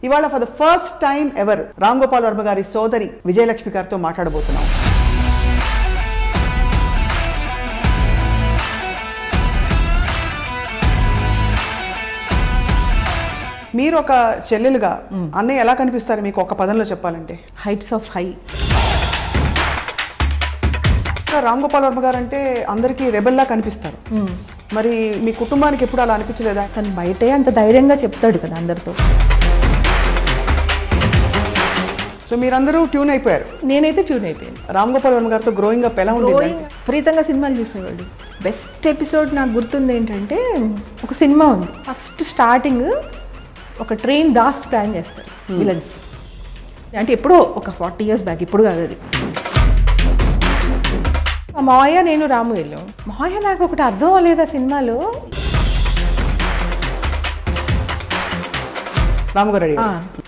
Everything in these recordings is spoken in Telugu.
ఇవాళ for the first time ever Ram Gopal Varma గారి సోదరి విజయలక్ష్మి గారితో మాట్లాడబోతున్నాం. మీరు ఒక చెల్లెలుగా అన్నయ్య ఎలా కనిపిస్తారు మీకు ఒక పదంలో చెప్పాలంటే? Heights of high. Ram Gopal Varma గారు అంటే అందరికీ రెబెల్లా కనిపిస్తారు. మరి మీ కుటుంబానికి ఎప్పుడు అలా అనిపించలేదా? తను బయటే అంత ధైర్యంగా చెప్తాడు కదా అందరితో. సో మీరందరూ ట్యూన్ అయిపోయారు. నేనైతే ట్యూన్ అయిపోయాను. రామ్ గోపాల్ వర్మ గారితో గ్రోయింగ్ అప్ ఎలా ఉంది? విపరీతంగా సినిమాలు చూసేవాడు. బెస్ట్ ఎపిసోడ్ నాకు గుర్తుంది ఏంటంటే, ఒక సినిమా ఉంది, ఫస్ట్ స్టార్టింగ్ ఒక ట్రైన్ బ్లాస్ట్ ప్లాన్ చేస్తారు విలన్స్. అంటే ఎప్పుడో ఒక 40 years బ్యాక్, ఇప్పుడు కాదు అది. మావయ్య నేను రాము వెళ్ళాం. మావయ్య నాకు ఒకటి అర్థం అవ్వలేదు ఆ సినిమాలో. రాము గారు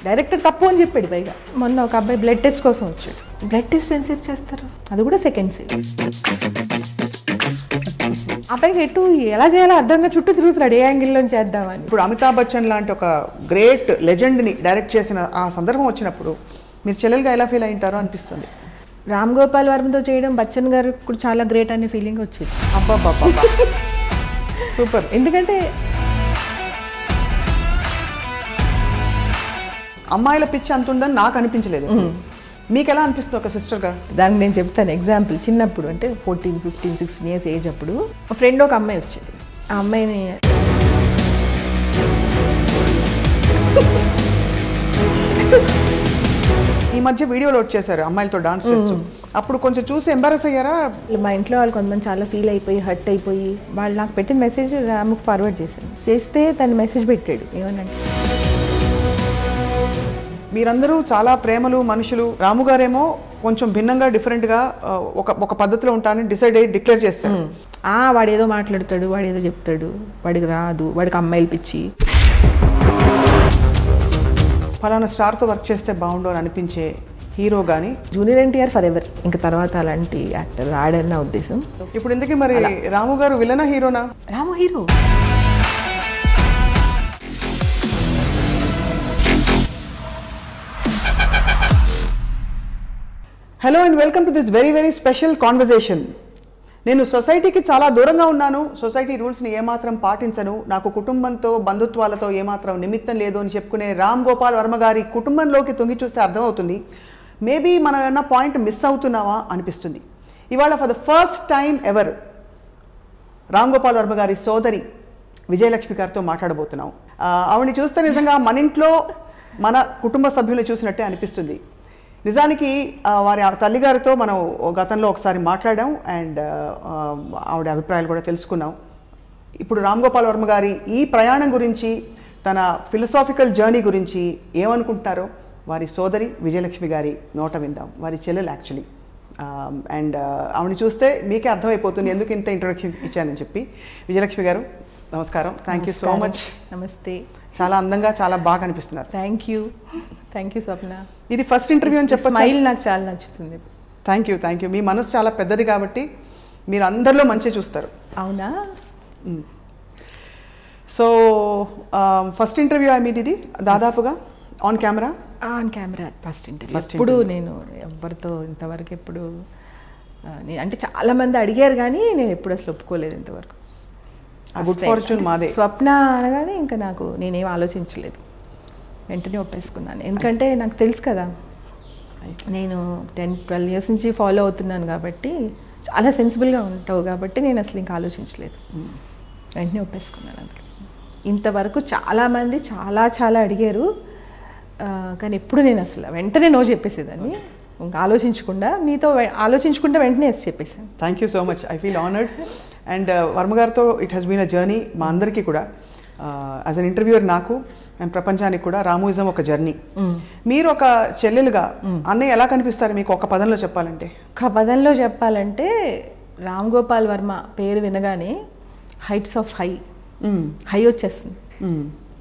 డైరెక్టర్ తప్పు అని చెప్పాడు. పైగా మొన్న ఒక అబ్బాయి బ్లడ్ టెస్ట్ కోసం వచ్చాడు. బ్లడ్ టెస్ట్ ఎంతసేపు చేస్తారు, అది కూడా సెకండ్ సీన్. అబ్బాయికి ఎటు ఎలా చేయాలో అర్థంగా చుట్టూ తిరుగుతున్నాడు, ఏ యాంగిల్లో చేద్దామని. ఇప్పుడు అమితాబ్ బచ్చన్ లాంటి ఒక గ్రేట్ లెజెండ్ని డైరెక్ట్ చేసిన ఆ సందర్భం వచ్చినప్పుడు మీరు చెల్లెలుగా ఎలా ఫీల్ అయింటారో అనిపిస్తుంది. రామ్ గోపాల్ వర్మతో చేయడం బచ్చన్ గారు కూడా చాలా గ్రేట్ అనే ఫీలింగ్ వచ్చింది. అబ్బా సూపర్. ఎందుకంటే అమ్మాయిల పిచ్చి అంత ఉందని నాకు అనిపించలేదు. మీకు ఎలా అనిపిస్తుంది ఒక సిస్టర్గా? దానికి నేను చెప్తాను ఎగ్జాంపుల్. చిన్నప్పుడు అంటే 14, 15, 16 years ఏజ్ అప్పుడు ఒక ఫ్రెండ్ ఒక అమ్మాయి వచ్చేది. ఆ అమ్మాయిని ఈ మధ్య వీడియో లోడ్ చేశారు అమ్మాయిలతో డాన్స్ చేస్తూ. అప్పుడు కొంచెం చూసి ఎంబారస్ అయ్యారా? మా ఇంట్లో వాళ్ళు కొంతమంది చాలా ఫీల్ అయిపోయి, హర్ట్ అయిపోయి, వాళ్ళు నాకు పెట్టిన మెసేజ్ రాముకు ఫార్వర్డ్ చేశాను. చేస్తే తను మెసేజ్ పెట్టాడు ఏమనంటే, మీరందరూ చాలా ప్రేమలు మనుషులు, రాము గారేమో కొంచెం భిన్నంగా డిఫరెంట్గా ఒక పద్ధతిలో ఉంటానని డిసైడ్ అయ్యి డిక్లేర్ చేస్తాడు. వాడేదో మాట్లాడతాడు, వాడేదో చెప్తాడు, వాడికి రాదు, వాడికి అమ్మాయిలు పిచ్చి, ఫలానా స్టార్తో వర్క్ చేస్తే బాగుండు అని అనిపించే హీరో కానీ జూనియర్ ఎన్టీఆర్ ఫర్ ఎవర్, ఇంకా తర్వాత అలాంటి యాక్టర్ రాడని నా ఉద్దేశం. ఇప్పుడు ఎందుకు మరి రాము గారు విలనా హీరోనా? Ramu hero. Hello and welcome to this very very special conversation. నేను సొసైటీకి చాలా దూరంగా ఉన్నాను, సొసైటీ రూల్స్ని ఏమాత్రం పాటించను, నాకు కుటుంబంతో బంధుత్వాలతో ఏమాత్రం నిమిత్తం లేదు అని చెప్పుకునే రామ్ గోపాల్ వర్మ గారి కుటుంబంలోకి తొంగి చూస్తే అర్థమవుతుంది. మేబీ మనం ఏమన్నా పాయింట్ మిస్ అవుతున్నావా అనిపిస్తుంది. ఇవాళ for the first time ever Ram Gopal Varma గారి సోదరి విజయలక్ష్మి గారితో మాట్లాడబోతున్నాం. ఆవిడని చూస్తే నిజంగా మన ఇంట్లో మన కుటుంబ సభ్యులు చూసినట్టే అనిపిస్తుంది. నిజానికి వారి తల్లిగారితో మనం గతంలో ఒకసారి మాట్లాడాం అండ్ ఆవిడ అభిప్రాయాలు కూడా తెలుసుకున్నాం. ఇప్పుడు రామ్ గోపాల్ వర్మ గారి ఈ ప్రయాణం గురించి, తన ఫిలసాఫికల్ జర్నీ గురించి ఏమనుకుంటున్నారో వారి సోదరి విజయలక్ష్మి గారి నోట విందాం. వారి చెల్లెలు యాక్చువల్లీ. అండ్ ఆవిడని చూస్తే మీకే అర్థమైపోతుంది ఎందుకు ఇంత ఇంట్రొడక్షన్ ఇచ్చానని చెప్పి. విజయలక్ష్మి గారు నమస్కారం. Thank you so much. నమస్తే. చాలా అందంగా చాలా బాగా అనిపిస్తున్నారు. థ్యాంక్ యూ స్వప్న. ఇది ఫస్ట్ ఇంటర్వ్యూ అని చెప్పచ్చు. స్మైల్ నాకు చాలా నచ్చుతుంది. Thank you. మీ మనసు చాలా పెద్దది కాబట్టి మీరు అందరిలో మంచి చూస్తారు. అవునా? సో ఫస్ట్ ఇంటర్వ్యూ ఇది దాదాపుగా ఆన్ కెమెరా ఫస్ట్ ఇంటర్వ్యూ. ఇప్పుడు నేను ఎవరితో ఇంతవరకు ఎప్పుడు అంటే చాలా మంది అడిగారు కానీ నేను ఎప్పుడు అసలు ఒప్పుకోలేదు ఇంతవరకు. గుడ్ ఫార్చ్యూన్ మాదే. స్వప్న అనగానే ఇంకా నేనేం ఆలోచించలేదు, వెంటనే ఒప్పేసుకున్నాను. ఎందుకంటే నాకు తెలుసు కదా, నేను 10-12 years నుంచి ఫాలో అవుతున్నాను కాబట్టి, చాలా సెన్సిబుల్గా ఉంటావు కాబట్టి నేను అసలు ఇంకా ఆలోచించలేదు, వెంటనే ఒప్పేసుకున్నాను. అందుకే ఇంతవరకు చాలామంది చాలా అడిగారు కానీ ఎప్పుడు నేను అసలు వెంటనే నో చెప్పేసేదాన్ని, ఇంకా ఆలోచించకుండా. నీతో ఆలోచించకుండా వెంటనే చెప్పేసాను. Thank you so much. I feel honoured. And Varma గారితో it has been a journey. మా అందరికీ కూడా యాజ్ అన్ ఇంటర్వ్యూయర్ నాకు అండ్ ప్రపంచానికి కూడా రామోయిజం ఒక జర్నీ. మీరు ఒక చెల్లెలుగా అన్నయ్య ఎలా కనిపిస్తారు మీకు ఒక పదంలో చెప్పాలంటే? ఒక పదంలో చెప్పాలంటే రామ్ గోపాల్ వర్మ పేరు వినగానే హైట్స్ ఆఫ్ హై వచ్చేస్తుంది,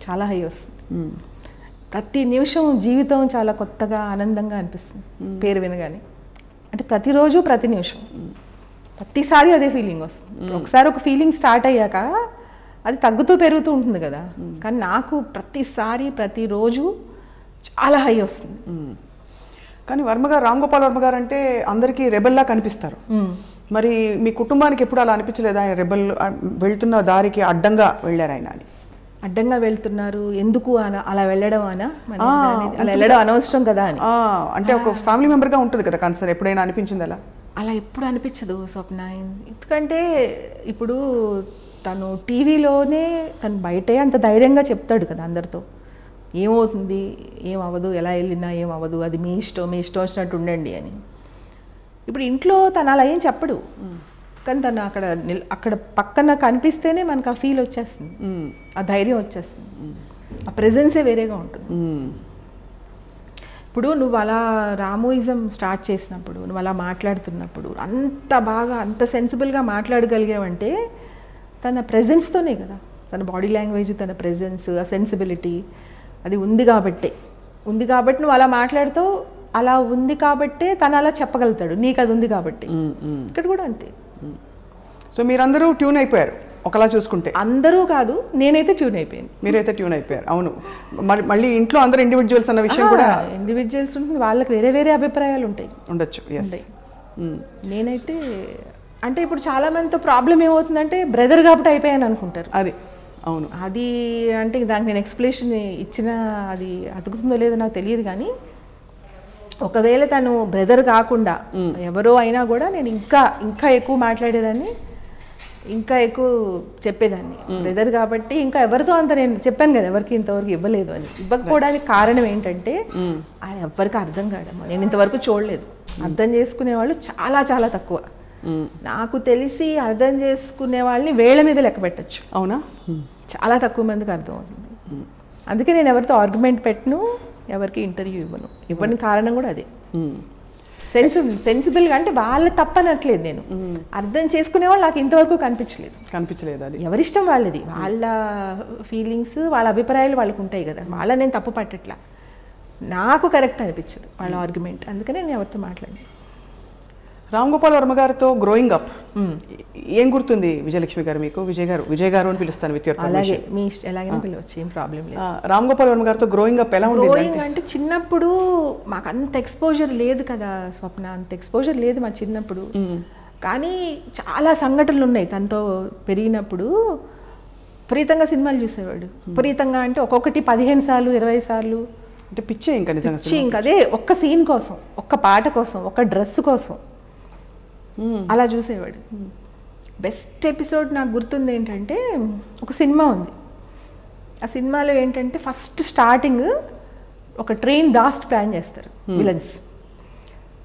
చాలా హై వస్తుంది. ప్రతి నిమిషం జీవితం చాలా కొత్తగా ఆనందంగా అనిపిస్తుంది పేరు వినగానే. అంటే ప్రతిరోజు ప్రతి నిమిషం ప్రతిసారి అదే ఫీలింగ్ వస్తుంది. ఒకసారి ఒక ఫీలింగ్ స్టార్ట్ అయ్యాక అది తగ్గుతూ పెరుగుతూ ఉంటుంది కదా. కానీ నాకు ప్రతిసారి ప్రతిరోజు చాలా హై వస్తుంది. కానీ రామ్ గోపాల్ వర్మ గారు అంటే అందరికీ రెబెల్లా కనిపిస్తారు. మరి మీ కుటుంబానికి ఎప్పుడు అలా అనిపించలేదా, ఆయన రెబెల్ వెళ్తున్న దారికి అడ్డంగా వెళ్ళారు ఆయన అని? అడ్డంగా వెళ్తున్నారు ఎందుకు అలా వెళ్ళడం అలా వెళ్ళడం అనవసరం కదా అని, అంటే ఒక ఫ్యామిలీ మెంబర్గా ఉంటుంది కదా కన్సర్న్. ఎప్పుడైనా అనిపించింది అలా? అలా ఎప్పుడు అనిపించదు స్వప్న. ఎందుకంటే ఇప్పుడు తను టీవీలోనే తను బయటే అంత ధైర్యంగా చెప్తాడు కదా అందరితో, ఏమవుతుంది ఏమవ్వదు, ఎలా వెళ్ళినా ఏమవ్వదు, అది మీ ఇష్టం వచ్చినట్టు ఉండండి అని. ఇప్పుడు ఇంట్లో తను అలా ఏం చెప్పడు, కానీ తను అక్కడ పక్కన కనిపిస్తేనే మనకు ఆ ఫీల్ వచ్చేస్తుంది, ఆ ధైర్యం వచ్చేస్తుంది, ఆ ప్రెజెన్సే వేరేగా ఉంటుంది. ఇప్పుడు నువ్వు అలా రామోయిజం స్టార్ట్ చేసినప్పుడు, నువ్వు అలా మాట్లాడుతున్నప్పుడు అంత బాగా అంత సెన్సిబుల్గా మాట్లాడగలిగావంటే తన ప్రెజెన్స్తోనే కదా, తన బాడీ లాంగ్వేజ్, తన ప్రెజెన్స్, ఆ సెన్సిబిలిటీ అది ఉంది కాబట్టి నువ్వు అలా మాట్లాడుతూ అలా ఉంది కాబట్టే తను అలా చెప్పగలుగుతాడు, నీకు అది ఉంది కాబట్టి. ఇక్కడ కూడా అంతే. సో మీరందరూ ట్యూన్ అయిపోయారు ఒకలా చూసుకుంటే? అందరూ కాదు, నేనైతే ట్యూన్ అయిపోయాను. మీరైతే ట్యూన్ అయిపోయారు, అవును. మళ్ళీ ఇంట్లో అందరూ ఇండివిజువల్స్ అన్న విషయం కూడా ఇండివిజువల్స్ ఉంటుంది, వాళ్ళకి వేరే అభిప్రాయాలు ఉండొచ్చు. నేనైతే అంటే ఇప్పుడు చాలా మందితో ప్రాబ్లం ఏమవుతుందంటే బ్రదర్ కాబట్టి అయిపోయాను అనుకుంటారు. అది అవును, అది అంటే దానికి నేను ఎక్స్ప్లెనేషన్ ఇచ్చినా అది అతుకుతుందో లేదో నాకు తెలియదు. కానీ ఒకవేళ తను బ్రదర్ కాకుండా ఎవరో అయినా కూడా నేను ఇంకా ఎక్కువ మాట్లాడేదాన్ని, ఇంకా ఎక్కువ చెప్పేదాన్ని. బ్రదర్ కాబట్టి ఇంకా ఎవరితో అంత నేను చెప్పాను కదా, ఎవరికి ఇంతవరకు ఇవ్వలేదు అని. ఇవ్వకపోవడానికి కారణం ఏంటంటే ఆయన ఎవరికి అర్థం కాదమ్మా. నేను ఇంతవరకు చూడలేదు. అర్థం చేసుకునే వాళ్ళు చాలా చాలా తక్కువ. నాకు తెలిసి అర్థం చేసుకునే వాళ్ళని వేళ్ల మీద లెక్క పెట్టచ్చు. అవునా? చాలా తక్కువ మందికి అర్థం అవుతుంది. అందుకే నేను ఎవరితో ఆర్గ్యుమెంట్ పెట్టను, ఎవరికి ఇంటర్వ్యూ ఇవ్వని కారణం కూడా అదే. సెన్సిబుల్గా అంటే వాళ్ళ తప్పనట్లేదు, నేను అర్థం చేసుకునే వాళ్ళు నాకు ఇంతవరకు కనిపించలేదు. అది ఎవరిష్టం వాళ్ళది, వాళ్ళ ఫీలింగ్స్, వాళ్ళ అభిప్రాయాలు వాళ్ళకు ఉంటాయి కదా, వాళ్ళ నేను తప్పు పట్టట్లా. నాకు కరెక్ట్ అనిపించదు వాళ్ళ ఆర్గ్యుమెంట్, అందుకనే నేను ఎవరితో మాట్లాడి. రామ్ గోపాల్ వర్మ గారితో గ్రోయింగ్ అప్ ఏం గుర్తుంది విజయలక్ష్మి గారు మీకు? విజయ్ గారు అని పిలుస్తాను విత్ యువర్ పర్మిషన్. అలాగే మీ ఎలాగైనా పిలవచ్చు, ఏం ప్రాబ్లం లేదు. రామ్ గోపాల్ వర్మ గారితో గ్రోయింగ్ అప్ ఎలా ఉంది? గ్రోయింగ్ అంటే చిన్నప్పుడు మాకు అంత ఎక్స్పోజర్ లేదు కదా స్వప్న, అంత ఎక్స్పోజర్ లేదు మా చిన్నప్పుడు. కానీ చాలా సంఘటనలు ఉన్నాయి తనతో పెరిగినప్పుడు. విపరీతంగా సినిమాలు చూసేవాడు, విపరీతంగా అంటే ఒక్కొక్కటి 15 సార్లు 20 సార్లు. అంటే పిచ్చే ఇంకా నిజంగా, ఇంకా అదే ఒక్క సీన్ కోసం, ఒక్క పాట కోసం, ఒక్క డ్రెస్ కోసం అలా చూసేవాడు. బెస్ట్ ఎపిసోడ్ నాకు గుర్తుంది ఏంటంటే, ఒక సినిమా ఉంది, ఆ సినిమాలో ఏంటంటే ఫస్ట్ స్టార్టింగ్ ఒక ట్రైన్ బ్లాస్ట్ ప్లాన్ చేస్తారు విలన్స్.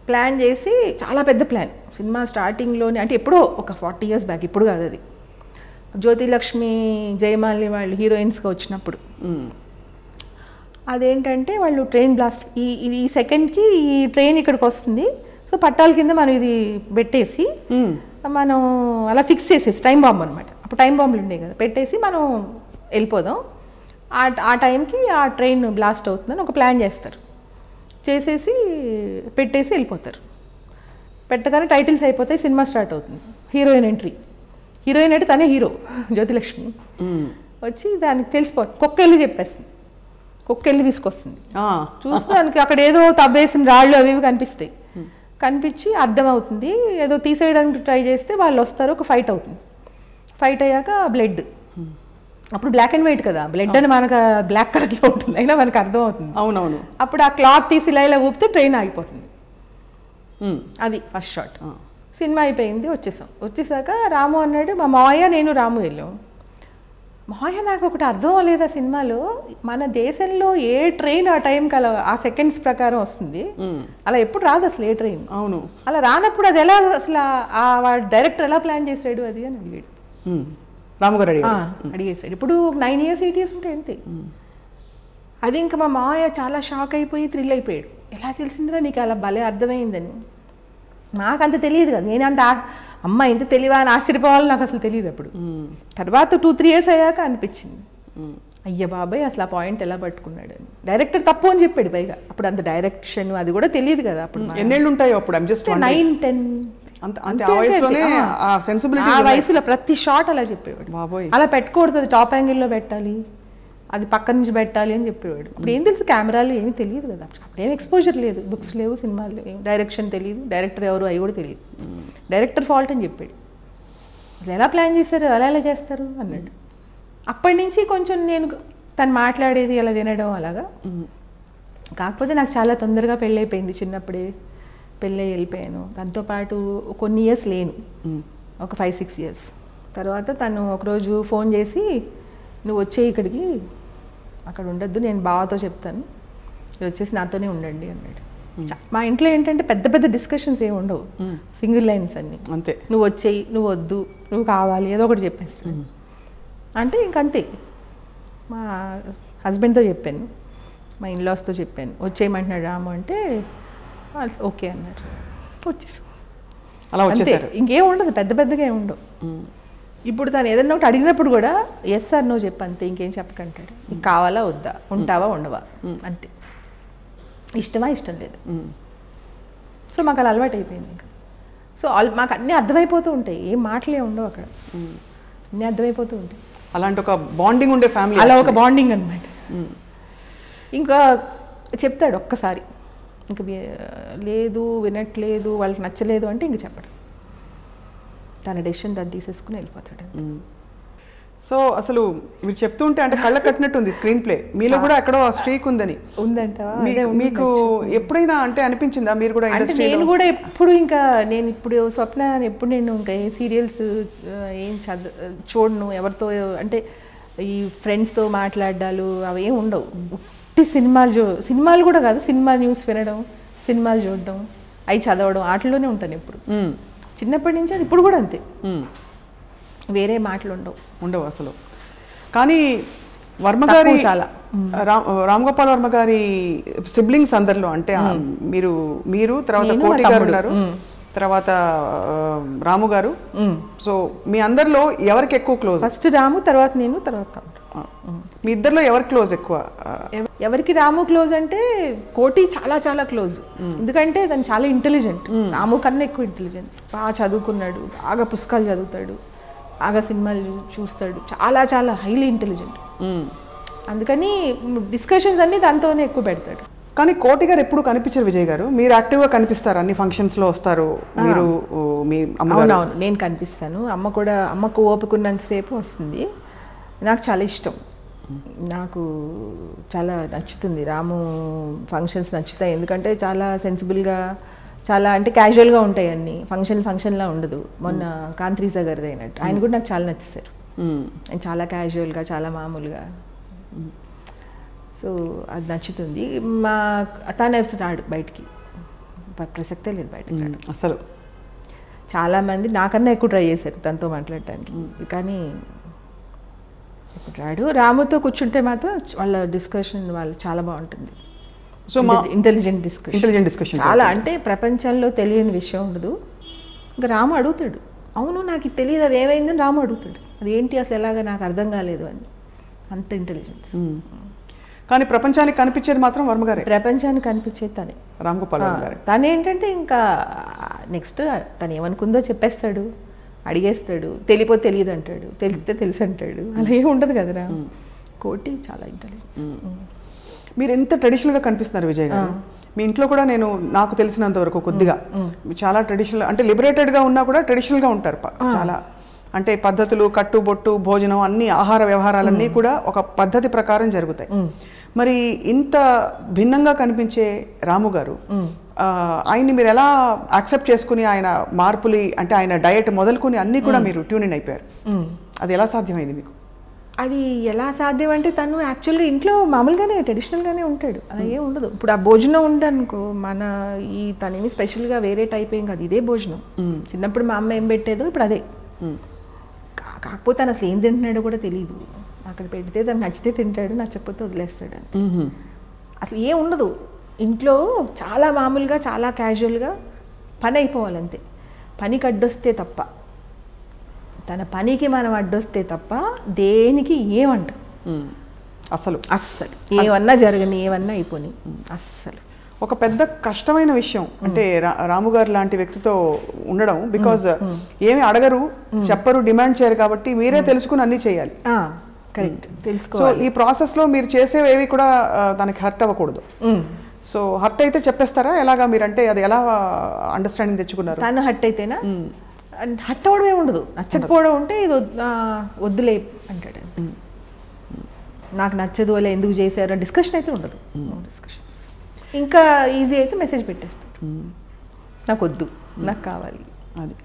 ప్లాన్ చేసి చాలా పెద్ద ప్లాన్, సినిమా స్టార్టింగ్లోనే, అంటే ఎప్పుడో ఒక 40 years బ్యాక్, ఇప్పుడు కాదు అది, జ్యోతిలక్ష్మి జయమాలిని వాళ్ళు హీరోయిన్స్గా వచ్చినప్పుడు. అదేంటంటే వాళ్ళు ట్రైన్ బ్లాస్ట్, ఈ సెకండ్కి ఈ ట్రైన్ ఇక్కడికి వస్తుంది, సో పట్టాల కింద మనం ఇది పెట్టేసి మనం అలా ఫిక్స్ చేసేసి, టైం బాంబు అనమాట, అప్పుడు టైం బాంబులు ఉండేవి కదా, పెట్టేసి మనం వెళ్ళిపోదాం, ఆ టైంకి ఆ ట్రైన్ బ్లాస్ట్ అవుతుందని ఒక ప్లాన్ చేస్తారు. చేసేసి పెట్టేసి వెళ్ళిపోతారు. పెట్టగానే టైటిల్స్ అయిపోతాయి, సినిమా స్టార్ట్ అవుతుంది. హీరోయిన్ ఎంట్రీ, హీరోయిన్ అంటే తనే హీరో జ్యోతిలక్ష్మి వచ్చి దానికి తెలిసిపోతుంది, కుక్కెళ్ళి చెప్పేస్తుంది, కుక్కెళ్ళి తీసుకొస్తుంది. చూస్తే దానికి అక్కడ ఏదో తవ్వేసిన రాళ్ళు అవి ఇవి కనిపిస్తాయి, కనిపించి అర్థమవుతుంది, ఏదో తీసేయడానికి ట్రై చేస్తే వాళ్ళు వస్తారు, ఒక ఫైట్ అవుతుంది. ఫైట్ అయ్యాక బ్లడ్, అప్పుడు బ్లాక్ అండ్ వైట్ కదా, బ్లడ్ అని మనకు బ్లాక్ కలర్లో ఉంటుంది, అయినా మనకు అర్థం అవుతుంది. అవునవును. అప్పుడు ఆ క్లాత్ తీసి ఇలా ఊపితే ట్రైన్ ఆగిపోతుంది. అది ఫస్ట్ షాట్. సినిమా అయిపోయింది, వచ్చేసాక రాము అన్నాడు, మా మావయ్య నేను రాము వెళ్ళాం. మావయ్య నాకు ఒకటి అర్థం అవ్వలేదు ఆ సినిమాలో, మన దేశంలో ఏ ట్రైన్ ఆ టైంకి అలా ఆ సెకండ్స్ ప్రకారం వస్తుంది, అలా ఎప్పుడు రాదు అసలు ఏ ట్రైన్. అవును. అలా రానప్పుడు అది ఎలా అసలు ఆ డైరెక్టర్ ఎలా ప్లాన్ చేసాడు అది అని అడిగాడు. రాము గారు అడిగేసాడు. ఇప్పుడు 9 years 8 years ఉంటే అంతే. అది ఇంకా మా మావయ్య చాలా షాక్ అయిపోయి థ్రిల్ అయిపోయాడు, ఎలా తెలిసిందిరా నీకు అలా భలే అర్థమైందని. నాకు అంత తెలియదు కదా, నేను అంత అమ్మ ఇంత తెలివా అని ఆశ్చర్యపోవాలని నాకు అసలు తెలియదు. అప్పుడు తర్వాత 2-3 years అయ్యాక అనిపించింది, అయ్య బాబాయ్ అసలు ఆ పాయింట్ ఎలా పట్టుకున్నాడు అని. డైరెక్టర్ తప్పు అని చెప్పాడు పైగా, అప్పుడు అంత డైరెక్షన్ అది కూడా తెలియదు కదా. అప్పుడు ఎన్నేళ్ళు ఉంటాయో అప్పుడు? 9-10 ఆ వయసులో ప్రతి షాట్ అలా చెప్పేవాడు. అలా పెట్టకూడదు, టాప్ యాంగిల్లో పెట్టాలి, అది పక్క నుంచి పెట్టాలి అని చెప్పేవాడు. ఇప్పుడు ఏం తెలుసు, కెమెరాలు ఏమీ తెలియదు కదా, అప్పుడేం ఎక్స్పోజర్ లేదు, బుక్స్ లేవు, సినిమాలు లేవు, డైరెక్షన్ తెలియదు, డైరెక్టర్ ఎవరు అవి కూడా తెలియదు. డైరెక్టర్ ఫాల్ట్ అని చెప్పాడు. అసలు ఎలా ప్లాన్ చేస్తారు, ఎలా చేస్తారు అన్నాడు. అప్పటి నుంచి కొంచెం నేను తను మాట్లాడేది అలా వినడం అలాగా. కాకపోతే నాకు చాలా తొందరగా పెళ్ళి అయిపోయింది, చిన్నప్పుడే పెళ్ళి వెళ్ళిపోయాను. దాంతోపాటు కొన్ని ఇయర్స్ లేను, ఒక 5-6 years. తర్వాత తను ఒకరోజు ఫోన్ చేసి, నువ్వు వచ్చే ఇక్కడికి, అక్కడ ఉండొద్దు, నేను బావతో చెప్తాను, మీరు వచ్చేసి నాతోనే ఉండండి అన్నాడు. మా ఇంట్లో ఏంటంటే పెద్ద పెద్ద డిస్కషన్స్ ఏమి ఉండవు, సింగిల్ లైన్స్ అన్నీ అంతే. నువ్వు వచ్చేయి, నువ్వు వద్దు, నువ్వు కావాలి, ఏదో ఒకటి చెప్పేస్తాను అంటే ఇంకంతే. మా హస్బెండ్తో చెప్పాను, మా ఇన్లాస్తో చెప్పాను, వచ్చేయమంటున్నాడు రాము అంటే ఓకే అన్నారు, వచ్చేసి అలా వచ్చేసారు. ఇంకేం ఉండదు, పెద్ద పెద్దగా ఏమి ఉండవు. ఇప్పుడు తను ఏదన్నా ఒకటి అడిగినప్పుడు కూడా ఎస్ ఆర్ నో చెప్పు అంతే, ఇంకేం చెప్పకంటాడు. నీకు కావాలా వద్దా, ఉంటావా ఉండవా అంతే, ఇష్టమా ఇష్టం లేదు. సో మాకు అలా అలవాటు అయిపోయింది ఇంకా. సో మాకు అన్నీ అర్థమైపోతూ ఉంటాయి, ఏం మాటలే ఉండవు అక్కడ, అన్నీ అర్థమైపోతూ ఉంటాయి. అలాంటి ఒక బాండింగ్ ఉండే ఫ్యామిలీ, అలా ఒక బాండింగ్ అనమాట. ఇంకా చెప్తాడు ఒక్కసారి, ఇంక లేదు వినట్లేదు, వాళ్ళకి నచ్చలేదు అంటే ఇంక చెప్పడు, తన డెసిషన్ దాన్ని తీసేసుకుని వెళ్ళిపోతాడు. సో అసలు మీరు చెప్తూ ఉంటే అంటే కళ్ళ కట్టినట్టు ఉంది స్క్రీన్ ప్లే, మీలో కూడా ఎక్కడో స్ట్రీక్ ఉందని. ఉందంటావా? మీకు ఎప్పుడైనా అంటే అనిపించిందా మీరు కూడా ఇండస్ట్రీ? నేను కూడా ఎప్పుడు ఇంకా నేను ఇప్పుడు స్వప్న ఎప్పుడు నేను ఇంకా ఏ సీరియల్స్ ఏం చూడను, ఎవరితో అంటే ఈ ఫ్రెండ్స్తో మాట్లాడాలు అవి ఏం ఉండవు. ఉట్టి సినిమాలు కూడా కాదు, సినిమా న్యూస్ వినడం, సినిమాలు చూడడం, అవి చదవడం, వాటిలోనే ఉంటాను ఎప్పుడు, చిన్నప్పటి నుంచి. అది ఇప్పుడు కూడా అంతే, వేరే మాటలు ఉండవు అసలు. కానీ వర్మ గారి చాలా రామ్ గోపాల్ వర్మ గారి సిబ్లింగ్స్ అందరిలో అంటే మీరు తర్వాత కోటి గారు ఉన్నారు, తర్వాత రాము గారు, సో మీ అందరిలో ఎవరికి ఎక్కువ క్లోజ్? ఫస్ట్ రాము, తర్వాత నేను, తర్వాత మీ ఇద్దరిలో ఎవరు క్లోజ్ ఎక్కువ? ఎవరికి రాము క్లోజ్ అంటే కోటి చాలా చాలా క్లోజ్, ఎందుకంటే తను చాలా ఇంటెలిజెంట్, రాము కన్నా ఎక్కువ ఇంటెలిజెన్స్. బాగా చదువుకున్నాడు, బాగా పుస్తకాలు చదువుతాడు, బాగా సినిమాలు చూస్తాడు, చాలా చాలా హైలీ ఇంటెలిజెంట్. అందుకని డిస్కషన్స్ అన్నీ దాంతోనే ఎక్కువ పెడతాడు. కానీ కోటి గారు ఎప్పుడు కనిపించారు విజయ్ గారు, మీరు యాక్టివ్గా కనిపిస్తారు, అన్ని ఫంక్షన్స్లో వస్తారు మీరు, మీ అమ్మ? అవునవును, నేను కనిపిస్తాను. అమ్మ కూడా, అమ్మకు ఓపుకున్నంతసేపు వస్తుంది. నాకు చాలా ఇష్టం, నాకు చాలా నచ్చుతుంది రాము ఫంక్షన్స్ నచ్చుతాయి, ఎందుకంటే చాలా సెన్సిబుల్గా, చాలా అంటే క్యాజువల్గా ఉంటాయి అన్నీ, ఫంక్షన్లా ఉండదు. మొన్న కాంత్రీజా గారిది అయినట్టు ఆయన కూడా నాకు చాలా నచ్చేసారు, ఆయన చాలా క్యాజువల్గా, చాలా మామూలుగా. సో అది నచ్చుతుంది. తను రాడు బయటికి, ప్రసక్తే లేదు బయటకి అసలు. చాలామంది నాకన్నా ఎక్కువ ట్రై చేశారు తనతో మాట్లాడటానికి, కానీ ఇప్పుడు రాడు. రాముతో కూర్చుంటే మాత్రం వాళ్ళ డిస్కషన్ వాళ్ళు చాలా బాగుంటుంది. సో ఇంటెలిజెంట్ డిస్కషన్ చాలా, అంటే ప్రపంచంలో తెలియని విషయం ఉండదు. ఇంకా రాము అడుగుతాడు, అవును నాకు ఇది తెలియదు, అది ఏమైందని రాము అడుగుతాడు, అది ఏంటి అసలు ఎలాగా నాకు అర్థం కాలేదు అని, అంత ఇంటెలిజెన్స్. కానీ ప్రపంచానికి కనిపించేది మాత్రం వర్మ గారే, ప్రపంచానికి కనిపించేది తనే, రామ్ గోపాల్ వర్మ గారే. తను ఏంటంటే ఇంకా నెక్స్ట్ తను ఏమనుకుందో చెప్పేస్తాడు, అడిగేస్తాడు, తెలియపోతే తెలియదు అంటాడు, తెలిస్తే తెలుసు అంటాడు, అలా ఏమి ఉండదు కదరా. కోటి చాలా ఇంటెలిజెన్స్. మీరు ఎంత ట్రెడిషనల్గా కనిపిస్తున్నారు విజయ్ గారు. మీ ఇంట్లో కూడా నేను నాకు తెలిసినంత వరకు కొద్దిగా చాలా ట్రెడిషనల్, అంటే లిబరేటెడ్గా ఉన్నా కూడా ట్రెడిషనల్గా ఉంటారు చాలా. అంటే పద్ధతులు, కట్టుబొట్టు, భోజనం, అన్ని ఆహార వ్యవహారాలన్నీ కూడా ఒక పద్ధతి ప్రకారం జరుగుతాయి. మరి ఇంత భిన్నంగా కనిపించే రాము గారు, ఆయన్ని మీరు ఎలా యాక్సెప్ట్ చేసుకుని ఆయన మార్పులు, అంటే ఆయన డయట్ మొదలుకొని అన్నీ కూడా మీరు ట్యూన్ ఇన్ అయిపోయారు, అది ఎలా సాధ్యమైంది మీకు? అది ఎలా సాధ్యం అంటే తను యాక్చువల్గా ఇంట్లో మామూలుగానే ట్రెడిషనల్గానే ఉంటాడు, అలా ఏం ఉండదు. ఇప్పుడు ఆ భోజనం ఉండనుకో, మన ఈ తనేమి స్పెషల్గా వేరే టైప్ ఏం కాదు, ఇదే భోజనం. చిన్నప్పుడు మా అమ్మ ఏం పెట్టేదో ఇప్పుడు అదే. కాకపోతే తను అసలు ఏం తింటున్నాడో కూడా తెలియదు, అక్కడ పెడితే తను నచ్చితే తింటాడు, నచ్చకపోతే వదిలేస్తాడు. అసలు ఏం ఉండదు ఇంట్లో, చాలా మామూలుగా, చాలా క్యాజువల్గా పని అయిపోవాలంతే. పనికి అడ్డొస్తే తప్ప, తన పనికి మనం అడ్డొస్తే తప్ప దేనికి ఏమంట అసలు ఏమన్నా జరగని, ఏమన్నా అయిపోయి అస్సలు. ఒక పెద్ద కష్టమైన విషయం అంటే రాము గారు లాంటి వ్యక్తితో ఉండడం, బికాజ్ ఏమి అడగరు, చెప్పరు, డిమాండ్ చేయరు, కాబట్టి మీరే తెలుసుకుని అన్నీ చేయాలి. కరెక్ట్ సో తెలుసుకోవాలి. ఈ ప్రాసెస్లో మీరు చేసేవేవి కూడా దానికి హర్ట్ అవ్వకూడదు. సో హర్ట్ అయితే చెప్పేస్తారా ఎలాగా మీరంటే అది ఎలా అండర్స్టాండింగ్ తెచ్చుకున్నారు? తను హర్ట్ అయితేనా? హర్ట్ అవ్వడం ఏమి ఉండదు, నచ్చకపోవడం ఉంటే ఇది వద్దులే అంటాడు. నాకు నచ్చదు అలా ఎందుకు చేశారు డిస్కషన్ అయితే ఉండదు. డిస్కషన్స్ ఇంకా ఈజీ అయితే మెసేజ్ పెట్టేస్తాడు, నాకు వద్దు నాకు కావాలి అది.